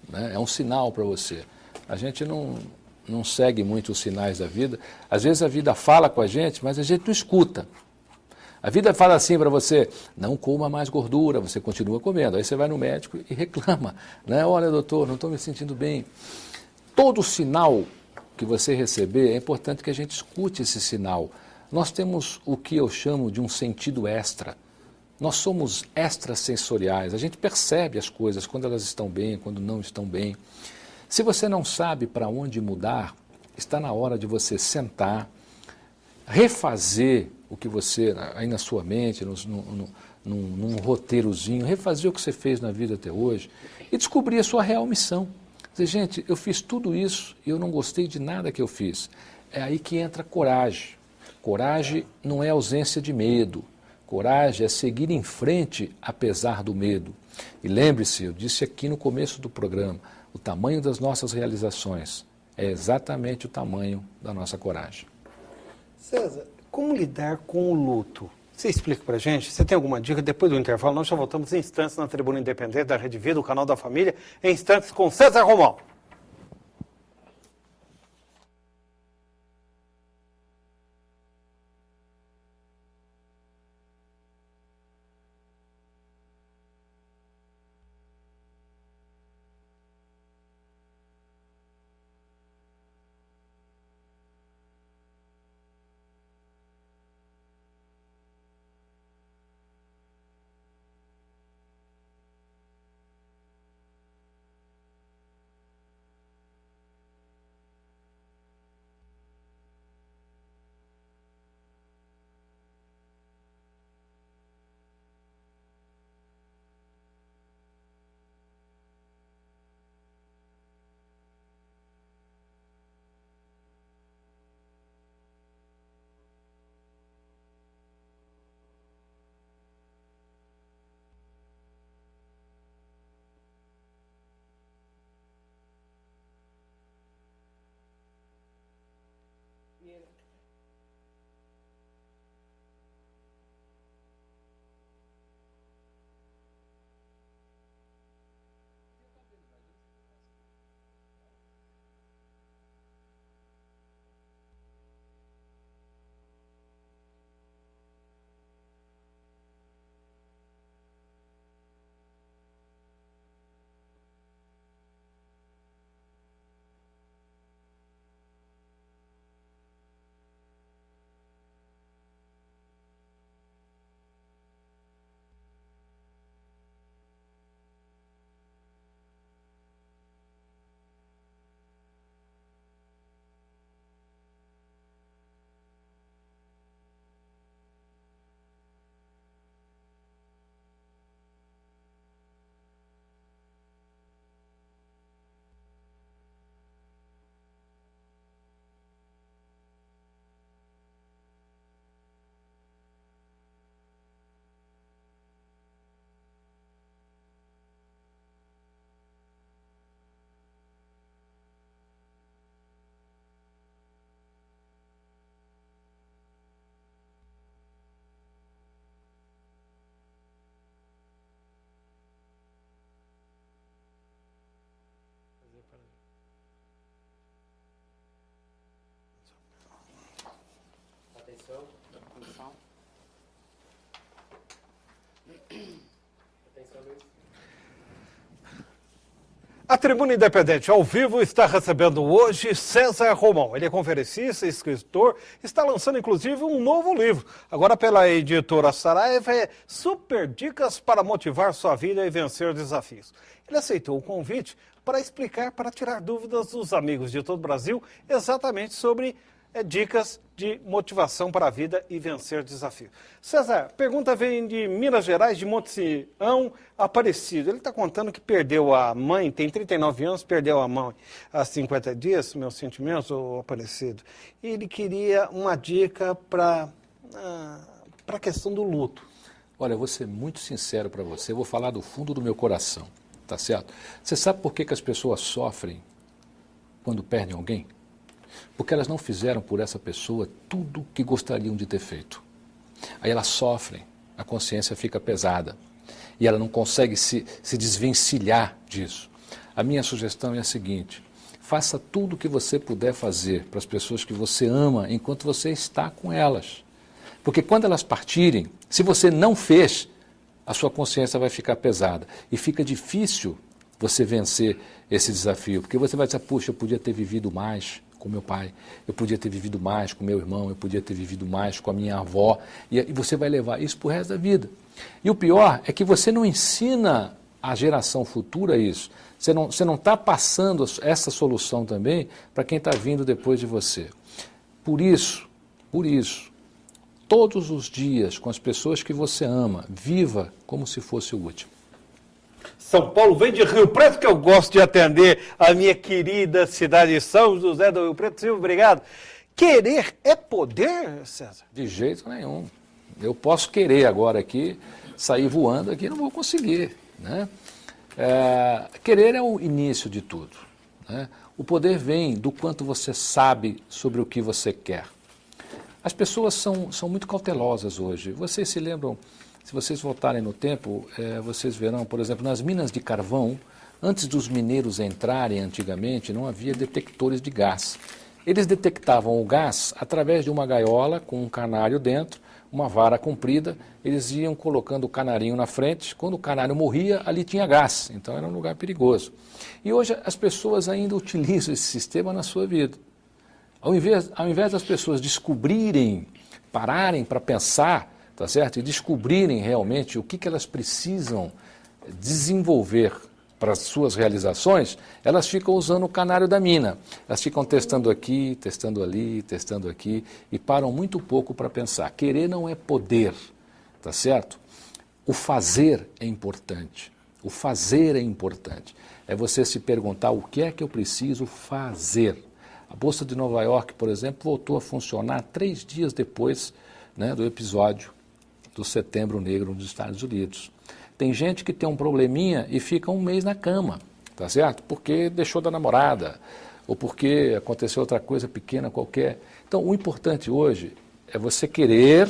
né? É um sinal para você. A gente não não segue muito os sinais da vida. Às vezes a vida fala com a gente, mas a gente não escuta. A vida fala assim para você, não coma mais gordura, você continua comendo. Aí você vai no médico e reclama, né? Olha, doutor, não estou me sentindo bem. Todo sinal que você receber, é importante que a gente escute esse sinal. Nós temos o que eu chamo de um sentido extra. Nós somos extrasensoriais, a gente percebe as coisas quando elas estão bem, quando não estão bem. Se você não sabe para onde mudar, está na hora de você sentar, refazer o que você, aí na sua mente, num roteirozinho, refazer o que você fez na vida até hoje e descobrir a sua real missão. Dizer, gente, eu fiz tudo isso e eu não gostei de nada que eu fiz. É aí que entra coragem. Coragem não é ausência de medo. Coragem é seguir em frente apesar do medo. E lembre-se, eu disse aqui no começo do programa, o tamanho das nossas realizações é exatamente o tamanho da nossa coragem. César, como lidar com o luto? Você explica pra gente? Você tem alguma dica? Depois do intervalo, nós já voltamos em instantes na Tribuna Independente da Rede Vida, o canal da família, em instantes com César Romão. A Tribuna Independente ao vivo está recebendo hoje César Romão. Ele é conferencista, escritor, está lançando inclusive um novo livro. Agora pela editora Saraiva, é Super Dicas para Motivar Sua Vida e Vencer Desafios. Ele aceitou o convite para explicar, para tirar dúvidas dos amigos de todo o Brasil, exatamente sobre dicas de motivação para a vida e vencer desafios. César, pergunta vem de Minas Gerais, de Monte Sião, Aparecido. Ele está contando que perdeu a mãe, tem 39 anos, perdeu a mãe há 50 dias, meus sentimentos, o Aparecido. E ele queria uma dica para a questão do luto. Olha, eu vou ser muito sincero para você, eu vou falar do fundo do meu coração, tá certo? Você sabe por que as pessoas sofrem quando perdem alguém? Porque elas não fizeram por essa pessoa tudo o que gostariam de ter feito. Aí elas sofrem, a consciência fica pesada e ela não consegue se desvencilhar disso. A minha sugestão é a seguinte: faça tudo o que você puder fazer para as pessoas que você ama enquanto você está com elas. Porque quando elas partirem, se você não fez, a sua consciência vai ficar pesada. E fica difícil você vencer esse desafio, porque você vai dizer, puxa, eu podia ter vivido mais com meu pai, eu podia ter vivido mais com meu irmão, eu podia ter vivido mais com a minha avó, e você vai levar isso para o resto da vida. E o pior é que você não ensina a geração futura isso. Você não está passando essa solução também para quem está vindo depois de você. Por isso, todos os dias, com as pessoas que você ama, viva como se fosse o último. São Paulo vem de Rio Preto, que eu gosto de atender a minha querida cidade de São José do Rio Preto. Silvio, obrigado. Querer é poder, César? De jeito nenhum. Eu posso querer agora aqui, sair voando aqui, não vou conseguir, né? Querer é o início de tudo, né? O poder vem do quanto você sabe sobre o que você quer. As pessoas são muito cautelosas hoje. Vocês se lembram, se vocês voltarem no tempo, vocês verão, por exemplo, nas minas de carvão, antes dos mineiros entrarem antigamente, não havia detectores de gás. Eles detectavam o gás através de uma gaiola com um canário dentro, uma vara comprida, eles iam colocando o canarinho na frente, quando o canário morria, ali tinha gás, então era um lugar perigoso. E hoje as pessoas ainda utilizam esse sistema na sua vida. Ao invés das pessoas descobrirem, pararem para pensar, tá certo? E descobrirem realmente o que elas precisam desenvolver para as suas realizações, elas ficam usando o canário da mina. Elas ficam testando aqui, testando ali, testando aqui e param muito pouco para pensar. Querer não é poder, tá certo? O fazer é importante. O fazer é importante. É você se perguntar o que é que eu preciso fazer. A Bolsa de Nova York, por exemplo, voltou a funcionar 3 dias depois, né, do episódio do Setembro Negro nos Estados Unidos. Tem gente que tem um probleminha e fica um mês na cama, tá certo? Porque deixou da namorada, ou porque aconteceu outra coisa pequena qualquer. Então, o importante hoje é você querer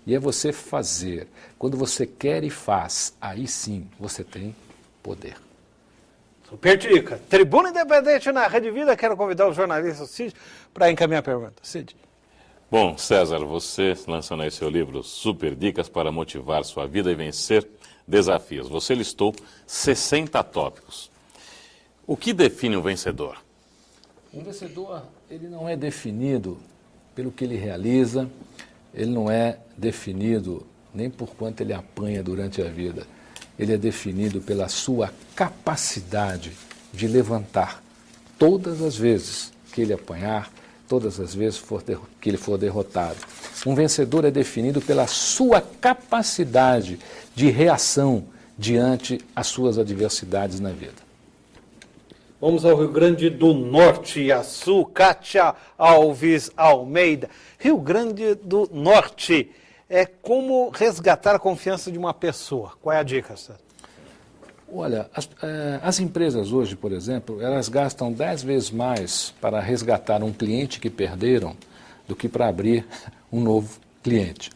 e é você fazer. Quando você quer e faz, aí sim você tem poder. Super dica. Tribuna Independente na Rede Vida. Quero convidar o jornalista Cid para encaminhar a pergunta. Cid. Bom, César, você lançando aí seu livro Super Dicas para Motivar Sua Vida e Vencer Desafios. Você listou 60 tópicos. O que define um vencedor? Um vencedor, ele não é definido pelo que ele realiza, ele não é definido nem por quanto ele apanha durante a vida. Ele é definido pela sua capacidade de levantar todas as vezes que ele apanhar, todas as vezes que ele for derrotado. Um vencedor é definido pela sua capacidade de reação diante as suas adversidades na vida. Vamos ao Rio Grande do Norte, a Kátia Alves Almeida. Rio Grande do Norte, como resgatar a confiança de uma pessoa? Qual é a dica, César? Olha, as empresas hoje, por exemplo, elas gastam 10 vezes mais para resgatar um cliente que perderam do que para abrir um novo cliente.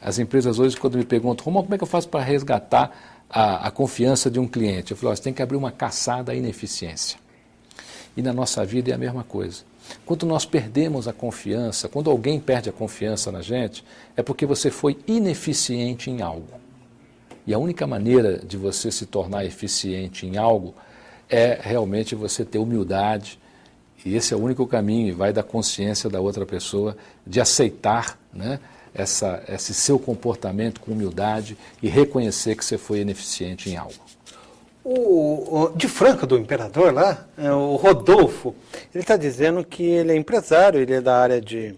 As empresas hoje, quando me perguntam, como é que eu faço para resgatar a confiança de um cliente? Eu falo, você tem que abrir uma caçada à ineficiência. E na nossa vida é a mesma coisa. Quando nós perdemos a confiança, quando alguém perde a confiança na gente, é porque você foi ineficiente em algo. E a única maneira de você se tornar eficiente em algo é realmente você ter humildade, e esse é o único caminho, e vai da consciência da outra pessoa, de aceitar, né, esse seu comportamento com humildade e reconhecer que você foi ineficiente em algo. De Franca, do Imperador lá, o Rodolfo, ele está dizendo que ele é empresário, ele é da área de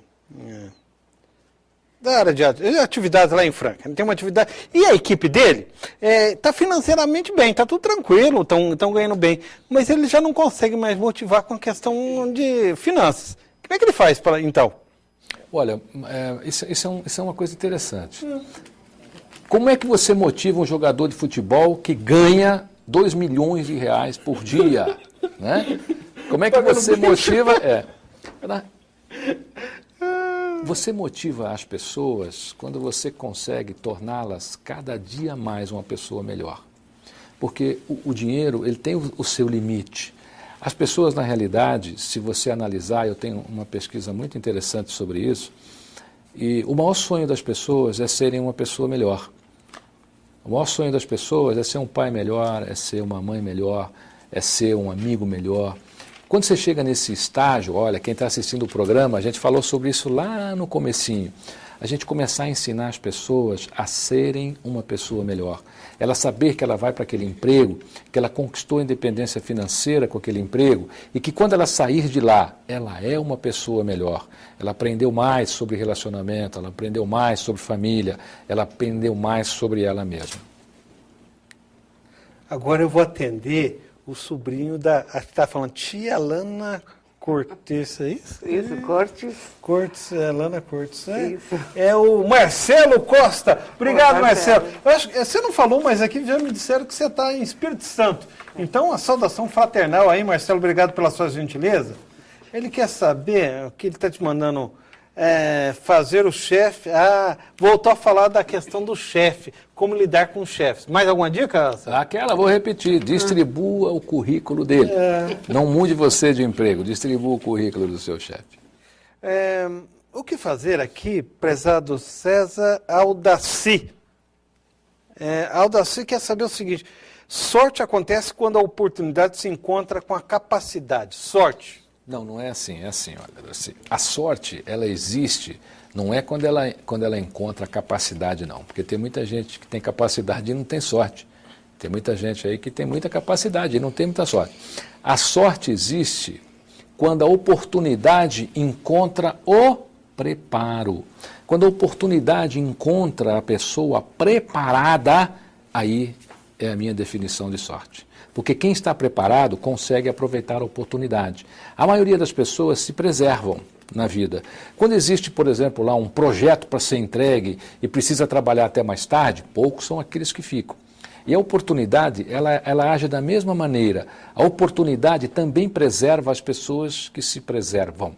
atividades lá em Franca. Ele tem uma atividade. E a equipe dele está financeiramente bem, está tudo tranquilo, estão ganhando bem. Mas ele já não consegue mais motivar com a questão de finanças. Como é que ele faz então? Olha, isso é uma coisa interessante. Como é que você motiva um jogador de futebol que ganha 2 milhões de reais por dia? Né? Como é que você motiva? Você motiva as pessoas quando você consegue torná-las cada dia mais uma pessoa melhor. Porque o dinheiro, ele tem o seu limite. As pessoas, na realidade, se você analisar, eu tenho uma pesquisa muito interessante sobre isso, e o maior sonho das pessoas é serem uma pessoa melhor. O maior sonho das pessoas é ser um pai melhor, é ser uma mãe melhor, é ser um amigo melhor. Quando você chega nesse estágio, olha, quem está assistindo o programa, a gente falou sobre isso lá no comecinho. A gente começar a ensinar as pessoas a serem uma pessoa melhor. Ela saber que ela vai para aquele emprego, que ela conquistou a independência financeira com aquele emprego e que quando ela sair de lá, ela é uma pessoa melhor. Ela aprendeu mais sobre relacionamento, ela aprendeu mais sobre família, ela aprendeu mais sobre ela mesma. Agora eu vou atender o sobrinho da... Acho que está falando tia Lana Cortes, é isso? Isso, Cortes. Cortes, Lana Cortes, né? Isso. É o Marcelo Costa. Obrigado, Oi, Marcelo. Marcelo. Eu acho que você não falou, mas aqui já me disseram que você está em Espírito Santo. Então, a saudação fraternal aí, Marcelo, obrigado pela sua gentileza. Ele quer saber o que ele está te mandando fazer o chefe. Voltou a falar da questão do chefe, como lidar com os chefes. Mais alguma dica? Aquela, vou repetir, distribua o currículo dele. Não mude você de emprego, distribua o currículo do seu chefe. O que fazer aqui, prezado César Aldaci? Aldaci quer saber o seguinte: sorte acontece quando a oportunidade se encontra com a capacidade. Sorte. Não, não é assim, olha, assim, a sorte, ela existe, não é quando ela encontra a capacidade, não, porque tem muita gente que tem capacidade e não tem sorte, tem muita gente aí que tem muita capacidade e não tem muita sorte. A sorte existe quando a oportunidade encontra o preparo, quando a oportunidade encontra a pessoa preparada, aí é a minha definição de sorte. Porque quem está preparado consegue aproveitar a oportunidade. A maioria das pessoas se preservam na vida. Quando existe, por exemplo, lá um projeto para ser entregue e precisa trabalhar até mais tarde, poucos são aqueles que ficam. E a oportunidade, ela age da mesma maneira. A oportunidade também preserva as pessoas que se preservam.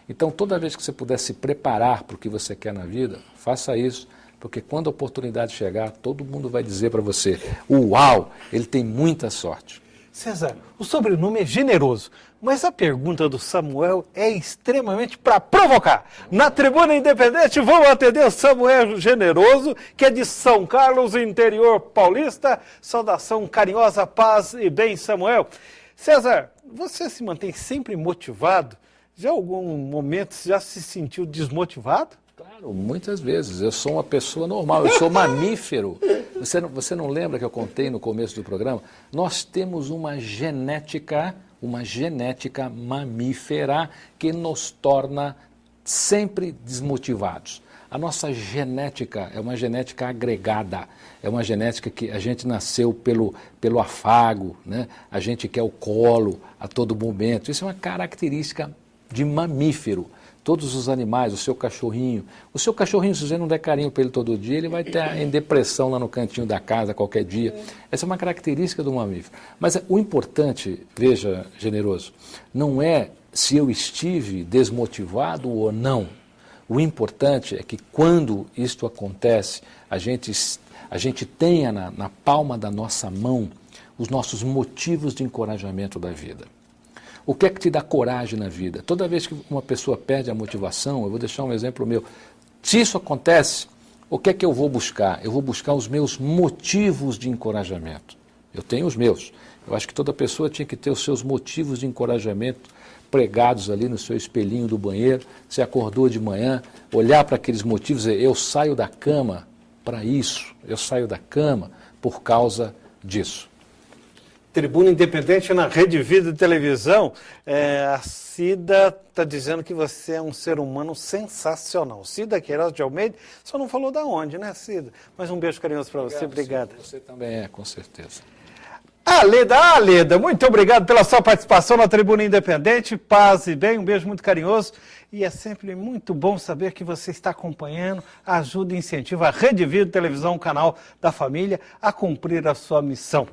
Então, toda vez que você puder se preparar para o que você quer na vida, faça isso. Porque quando a oportunidade chegar, todo mundo vai dizer para você: uau, ele tem muita sorte. César, o sobrenome é generoso, mas a pergunta do Samuel é extremamente para provocar. Na Tribuna Independente, vamos atender o Samuel Generoso, que é de São Carlos, interior paulista. Saudação carinhosa, paz e bem, Samuel. César, você se mantém sempre motivado? Já em algum momento já se sentiu desmotivado? Claro, muitas vezes. Eu sou uma pessoa normal, eu sou mamífero. Você não lembra que eu contei no começo do programa? Nós temos uma genética mamífera que nos torna sempre desmotivados. A nossa genética é uma genética agregada, é uma genética que a gente nasceu pelo afago, né? A gente quer o colo a todo momento. Isso é uma característica de mamífero. Todos os animais, o seu cachorrinho, se você não der carinho para ele todo dia, ele vai estar em depressão lá no cantinho da casa qualquer dia. Essa é uma característica do mamífero. Mas o importante, veja, Generoso, não é se eu estive desmotivado ou não. O importante é que quando isto acontece, a gente tenha na palma da nossa mão os nossos motivos de encorajamento da vida. O que é que te dá coragem na vida? Toda vez que uma pessoa perde a motivação, eu vou deixar um exemplo meu. Se isso acontece, o que é que eu vou buscar? Eu vou buscar os meus motivos de encorajamento. Eu tenho os meus. Eu acho que toda pessoa tinha que ter os seus motivos de encorajamento pregados ali no seu espelhinho do banheiro. Você acordou de manhã, olhar para aqueles motivos e dizer: eu saio da cama para isso, eu saio da cama por causa disso. Tribuna Independente na Rede Vida de Televisão. A Cida está dizendo que você é um ser humano sensacional. Cida Queiroz de Almeida, só não falou da onde, né, Cida? Mas um beijo carinhoso para você, obrigado. Você também é, com certeza. Aleda, muito obrigado pela sua participação na Tribuna Independente. Paz e bem, um beijo muito carinhoso. E é sempre muito bom saber que você está acompanhando, ajuda e incentiva a Rede Vida de Televisão, o canal da família, a cumprir a sua missão.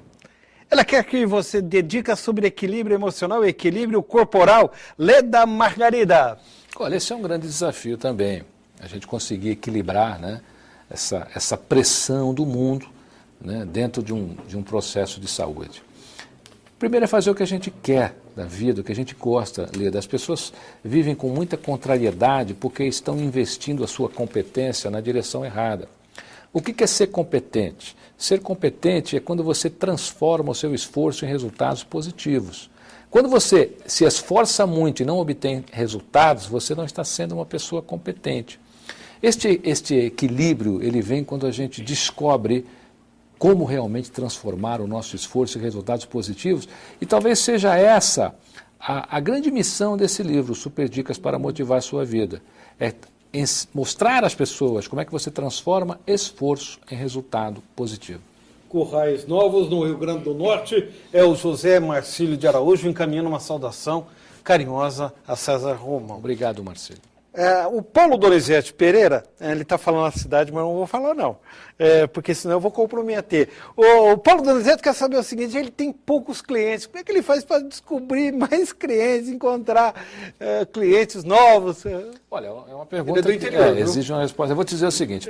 Ela quer que você dê dicas sobre equilíbrio emocional e equilíbrio corporal. Leda Margarida. Olha, esse é um grande desafio também, a gente conseguir equilibrar, né, essa pressão do mundo, né, dentro de um processo de saúde. Primeiro é fazer o que a gente quer da vida, o que a gente gosta, Leda. As pessoas vivem com muita contrariedade porque estão investindo a sua competência na direção errada. O que é ser competente? Ser competente é quando você transforma o seu esforço em resultados positivos. Quando você se esforça muito e não obtém resultados, você não está sendo uma pessoa competente. Este equilíbrio, ele vem quando a gente descobre como realmente transformar o nosso esforço em resultados positivos, e talvez seja essa a grande missão desse livro, Super Dicas para Motivar a Sua Vida. É mostrar às pessoas como é que você transforma esforço em resultado positivo. Currais Novos, no Rio Grande do Norte, é o José Marcílio de Araújo encaminhando uma saudação carinhosa a César Romão. Obrigado, Marcílio. O Paulo Donizete Pereira, ele está falando a cidade, mas eu não vou falar não, porque senão eu vou comprometer. O Paulo Donizete quer saber o seguinte: ele tem poucos clientes, como é que ele faz para descobrir mais clientes, encontrar clientes novos? Olha, é uma pergunta do interior, que exige uma resposta. Eu vou te dizer o seguinte: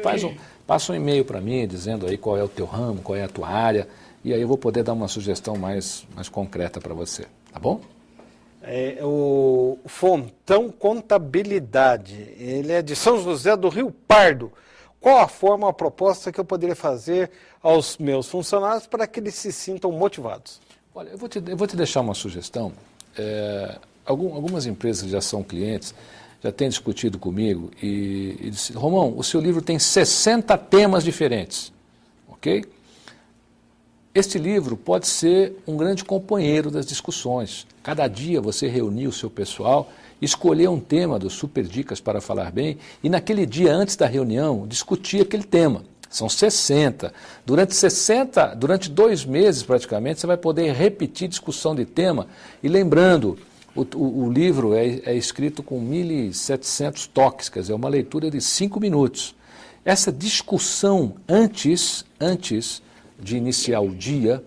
passa um e-mail para mim dizendo aí qual é o teu ramo, qual é a tua área, e aí eu vou poder dar uma sugestão mais concreta para você, tá bom? O Fontão Contabilidade, ele é de São José do Rio Pardo. Qual a forma, a proposta que eu poderia fazer aos meus funcionários para que eles se sintam motivados? Olha, eu vou te deixar uma sugestão. Algumas empresas que já são clientes já têm discutido comigo e disse: Romão, o seu livro tem 60 temas diferentes, ok? Este livro pode ser um grande companheiro das discussões. Cada dia você reunir o seu pessoal, escolher um tema dos Super Dicas para Falar Bem e naquele dia antes da reunião discutir aquele tema. São 60. Durante 2 meses praticamente, você vai poder repetir discussão de tema. E lembrando, o livro é escrito com 1.700 toques, quer dizer, é uma leitura de 5 minutos. Essa discussão antes de iniciar o dia,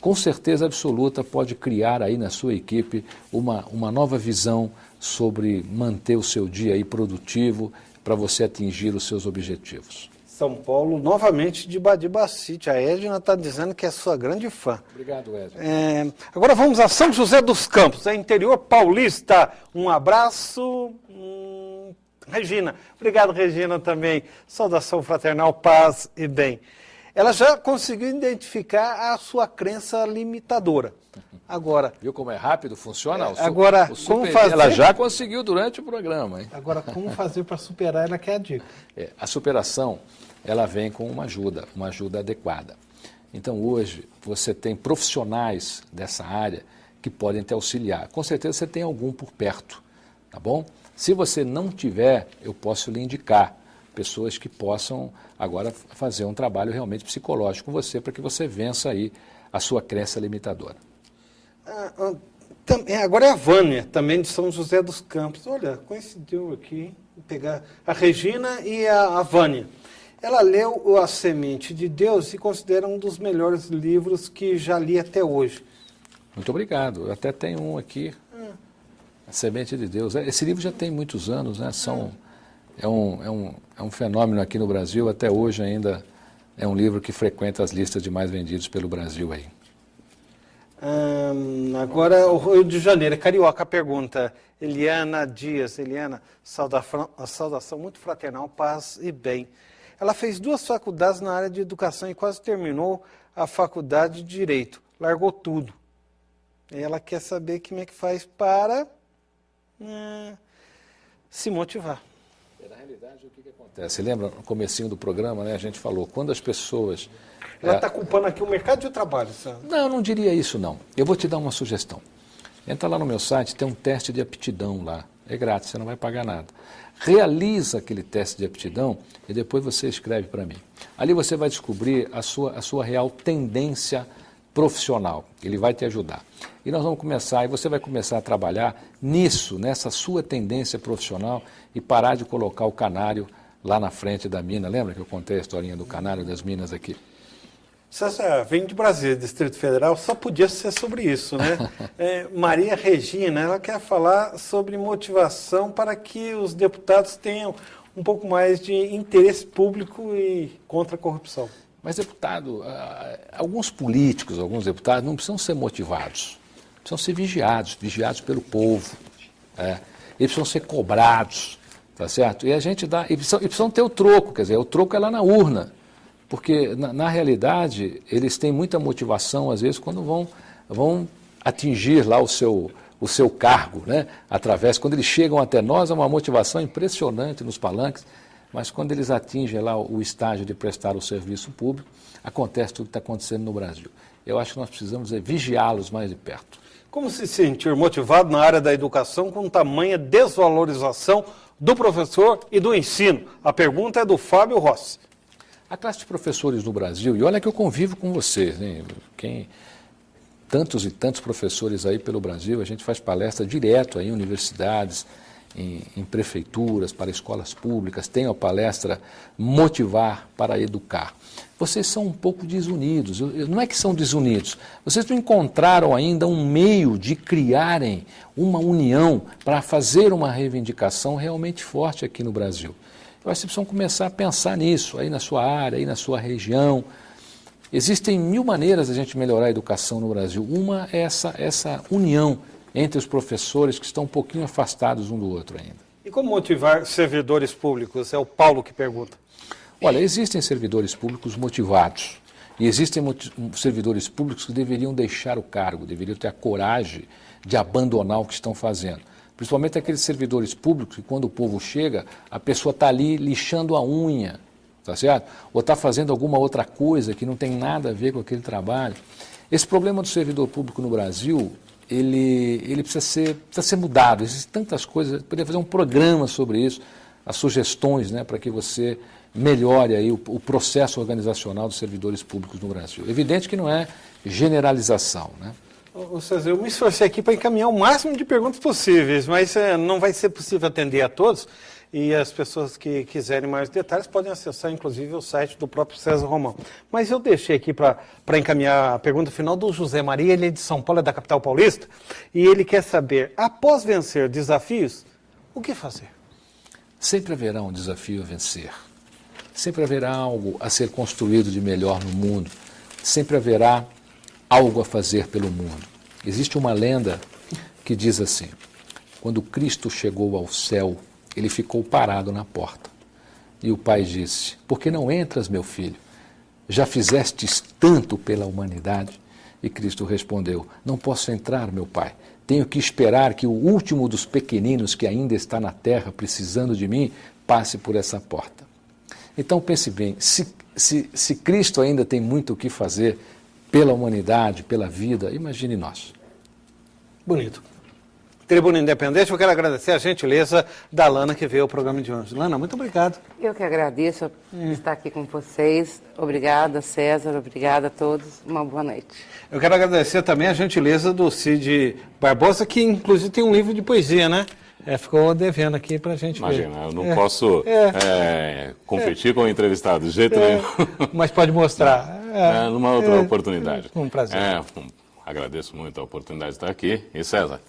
com certeza absoluta pode criar aí na sua equipe uma nova visão sobre manter o seu dia aí produtivo para você atingir os seus objetivos. São Paulo, novamente de Badibacite. A Edna está dizendo que é sua grande fã. Obrigado, Edna. Agora vamos a São José dos Campos, interior paulista. Um abraço. Regina. Obrigado, Regina, também. Saudação fraternal, paz e bem. Ela já conseguiu identificar a sua crença limitadora. Agora... Viu como é rápido? Funciona? Como fazer... Ela já conseguiu durante o programa, hein? Agora, como fazer para superar? Ela quer a dica. A superação, ela vem com uma ajuda adequada. Então, hoje, você tem profissionais dessa área que podem te auxiliar. Com certeza você tem algum por perto, tá bom? Se você não tiver, eu posso lhe indicar pessoas que possam agora fazer um trabalho realmente psicológico com você para que você vença aí a sua crença limitadora. Agora é a Vânia, também de São José dos Campos. Olha, coincidiu aqui, vou pegar a Regina e a Vânia. Ela leu A Semente de Deus e considera um dos melhores livros que já li até hoje. Muito obrigado. Eu até tenho um aqui, A Semente de Deus. Esse livro já tem muitos anos, né? É um fenômeno aqui no Brasil, até hoje ainda é um livro que frequenta as listas de mais vendidos pelo Brasil aí. Agora o Rio de Janeiro, é carioca, a pergunta. Eliana Dias. Eliana, saudação muito fraternal, paz e bem. Ela fez 2 faculdades na área de educação e quase terminou a faculdade de Direito. Largou tudo. E ela quer saber como é que faz para se motivar. Na realidade, o que acontece? Você lembra, no comecinho do programa, né, a gente falou, quando as pessoas... Ela está culpando aqui o mercado de trabalho, sabe? Não, eu não diria isso, não. Eu vou te dar uma sugestão. Entra lá no meu site, tem um teste de aptidão lá. É grátis, você não vai pagar nada. Realiza aquele teste de aptidão e depois você escreve para mim. Ali você vai descobrir a sua real tendência profissional. Ele vai te ajudar. E nós vamos começar, e você vai começar a trabalhar nisso, nessa sua tendência profissional e parar de colocar o canário lá na frente da mina. Lembra que eu contei a historinha do canário das minas aqui? César, vem de Brasília, Distrito Federal, só podia ser sobre isso, né? Maria Regina, ela quer falar sobre motivação para que os deputados tenham um pouco mais de interesse público e contra a corrupção. Mas, deputado, alguns políticos, alguns deputados não precisam ser motivados. precisam ser vigiados pelo povo. Eles precisam ser cobrados, tá certo? E a gente dá, e precisam ter o troco, quer dizer, o troco é lá na urna. Porque, na realidade, eles têm muita motivação, às vezes, quando vão atingir lá o seu cargo, né? Quando eles chegam até nós, é uma motivação impressionante nos palanques, mas quando eles atingem lá o estágio de prestar o serviço público, acontece tudo que está acontecendo no Brasil. Eu acho que nós precisamos vigiá-los mais de perto. Como se sentir motivado na área da educação com tamanha desvalorização do professor e do ensino? A pergunta é do Fábio Rossi. A classe de professores no Brasil, e olha que eu convivo com vocês, né? Tantos e tantos professores aí pelo Brasil, a gente faz palestra direto aí em universidades, em prefeituras, para escolas públicas, tem a palestra Motivar para Educar. Vocês são um pouco desunidos, não é que são desunidos, vocês não encontraram ainda um meio de criarem uma união para fazer uma reivindicação realmente forte aqui no Brasil. Eu acho que vocês precisam começar a pensar nisso, aí na sua área, aí na sua região. Existem 1000 maneiras de a gente melhorar a educação no Brasil. Uma é essa união entre os professores que estão um pouquinho afastados um do outro ainda. E como motivar servidores públicos? É o Paulo que pergunta. Olha, existem servidores públicos motivados. E existem servidores públicos que deveriam deixar o cargo, deveriam ter a coragem de abandonar o que estão fazendo. Principalmente aqueles servidores públicos que, quando o povo chega, a pessoa está ali lixando a unha, tá certo? Ou está fazendo alguma outra coisa que não tem nada a ver com aquele trabalho. Esse problema do servidor público no Brasil, ele precisa ser mudado. Existem tantas coisas, eu poderia fazer um programa sobre isso, as sugestões, né, para que você melhore aí o processo organizacional dos servidores públicos no Brasil. Evidente que não é generalização, né? Ou seja, eu me esforcei aqui para encaminhar o máximo de perguntas possíveis, mas não vai ser possível atender a todos. E as pessoas que quiserem mais detalhes podem acessar, inclusive, o site do próprio César Romão. Mas eu deixei aqui para encaminhar a pergunta final do José Maria, ele é de São Paulo, é da capital paulista, e ele quer saber, após vencer desafios, o que fazer? Sempre haverá um desafio a vencer. Sempre haverá algo a ser construído de melhor no mundo. Sempre haverá algo a fazer pelo mundo. Existe uma lenda que diz assim: quando Cristo chegou ao céu, ele ficou parado na porta. E o pai disse: por que não entras, meu filho? Já fizestes tanto pela humanidade? E Cristo respondeu: não posso entrar, meu pai. Tenho que esperar que o último dos pequeninos que ainda está na terra precisando de mim passe por essa porta. Então pense bem, se Cristo ainda tem muito o que fazer pela humanidade, pela vida, imagine nós. Bonito. Tribuna Independente, eu quero agradecer a gentileza da Lana que veio ao programa de hoje. Lana, muito obrigado. Eu que agradeço estar aqui com vocês. Obrigada, César. Obrigada a todos. Uma boa noite. Eu quero agradecer também a gentileza do Cid Barbosa, que inclusive tem um livro de poesia, né? Ficou devendo aqui pra gente ver. Imagina, eu não posso competir com o entrevistado de jeito nenhum. Mas pode mostrar. Numa outra oportunidade. Um prazer. Agradeço muito a oportunidade de estar aqui. E César,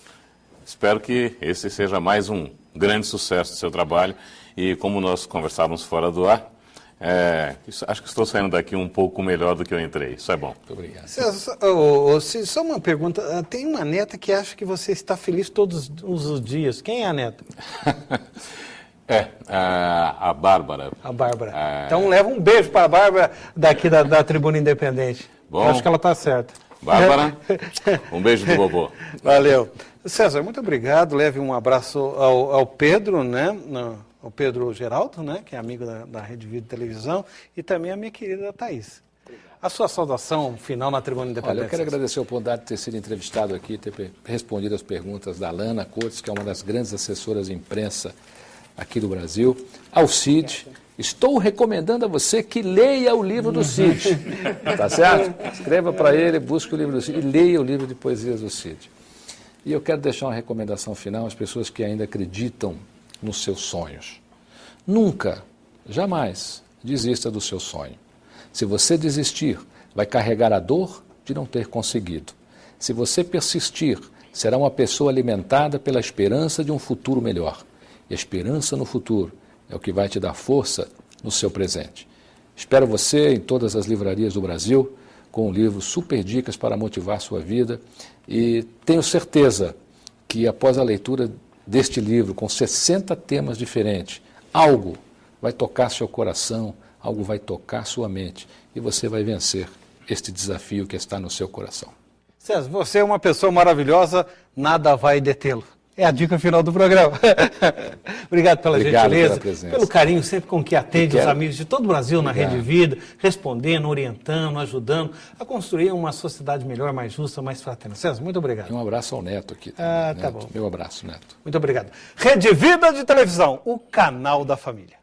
espero que esse seja mais um grande sucesso do seu trabalho. E como nós conversávamos fora do ar, acho que estou saindo daqui um pouco melhor do que eu entrei. Isso é bom. Muito obrigado. Só uma pergunta. Tem uma neta que acha que você está feliz todos os dias. Quem é a neta? A Bárbara. A Bárbara. Então leva um beijo para a Bárbara daqui da Tribuna Independente. Bom. Eu acho que ela está certa. Bárbara, um beijo do vovô. Valeu. César, muito obrigado. Leve um abraço ao Pedro, né? O Pedro Geraldo, né, que é amigo da Rede Vida Televisão, e também a minha querida Thaís. A sua saudação final na Tribuna Independente. Olha, eu quero agradecer a oportunidade de ter sido entrevistado aqui, ter respondido as perguntas da Lana Coates, que é uma das grandes assessoras de imprensa aqui do Brasil, ao Cid. Estou recomendando a você que leia o livro do Cid, tá certo? Escreva para ele, busque o livro do Cid e leia o livro de poesias do Cid. E eu quero deixar uma recomendação final às pessoas que ainda acreditam nos seus sonhos. Nunca, jamais, desista do seu sonho. Se você desistir, vai carregar a dor de não ter conseguido. Se você persistir, será uma pessoa alimentada pela esperança de um futuro melhor. E a esperança no futuro é o que vai te dar força no seu presente. Espero você em todas as livrarias do Brasil, com o livro Super Dicas para Motivar Sua Vida, e tenho certeza que após a leitura deste livro, com 60 temas diferentes, algo vai tocar seu coração, algo vai tocar sua mente, e você vai vencer este desafio que está no seu coração. César, você é uma pessoa maravilhosa, nada vai detê-lo. É a dica final do programa. Obrigado pela gentileza, pela presença. pelo carinho sempre com que atende os amigos de todo o Brasil na Rede Vida, respondendo, orientando, ajudando a construir uma sociedade melhor, mais justa, mais fraterna. César, muito obrigado. E um abraço ao Neto aqui também. Tá Neto. bom. Meu abraço, Neto. Muito obrigado. Rede Vida de Televisão, o canal da família.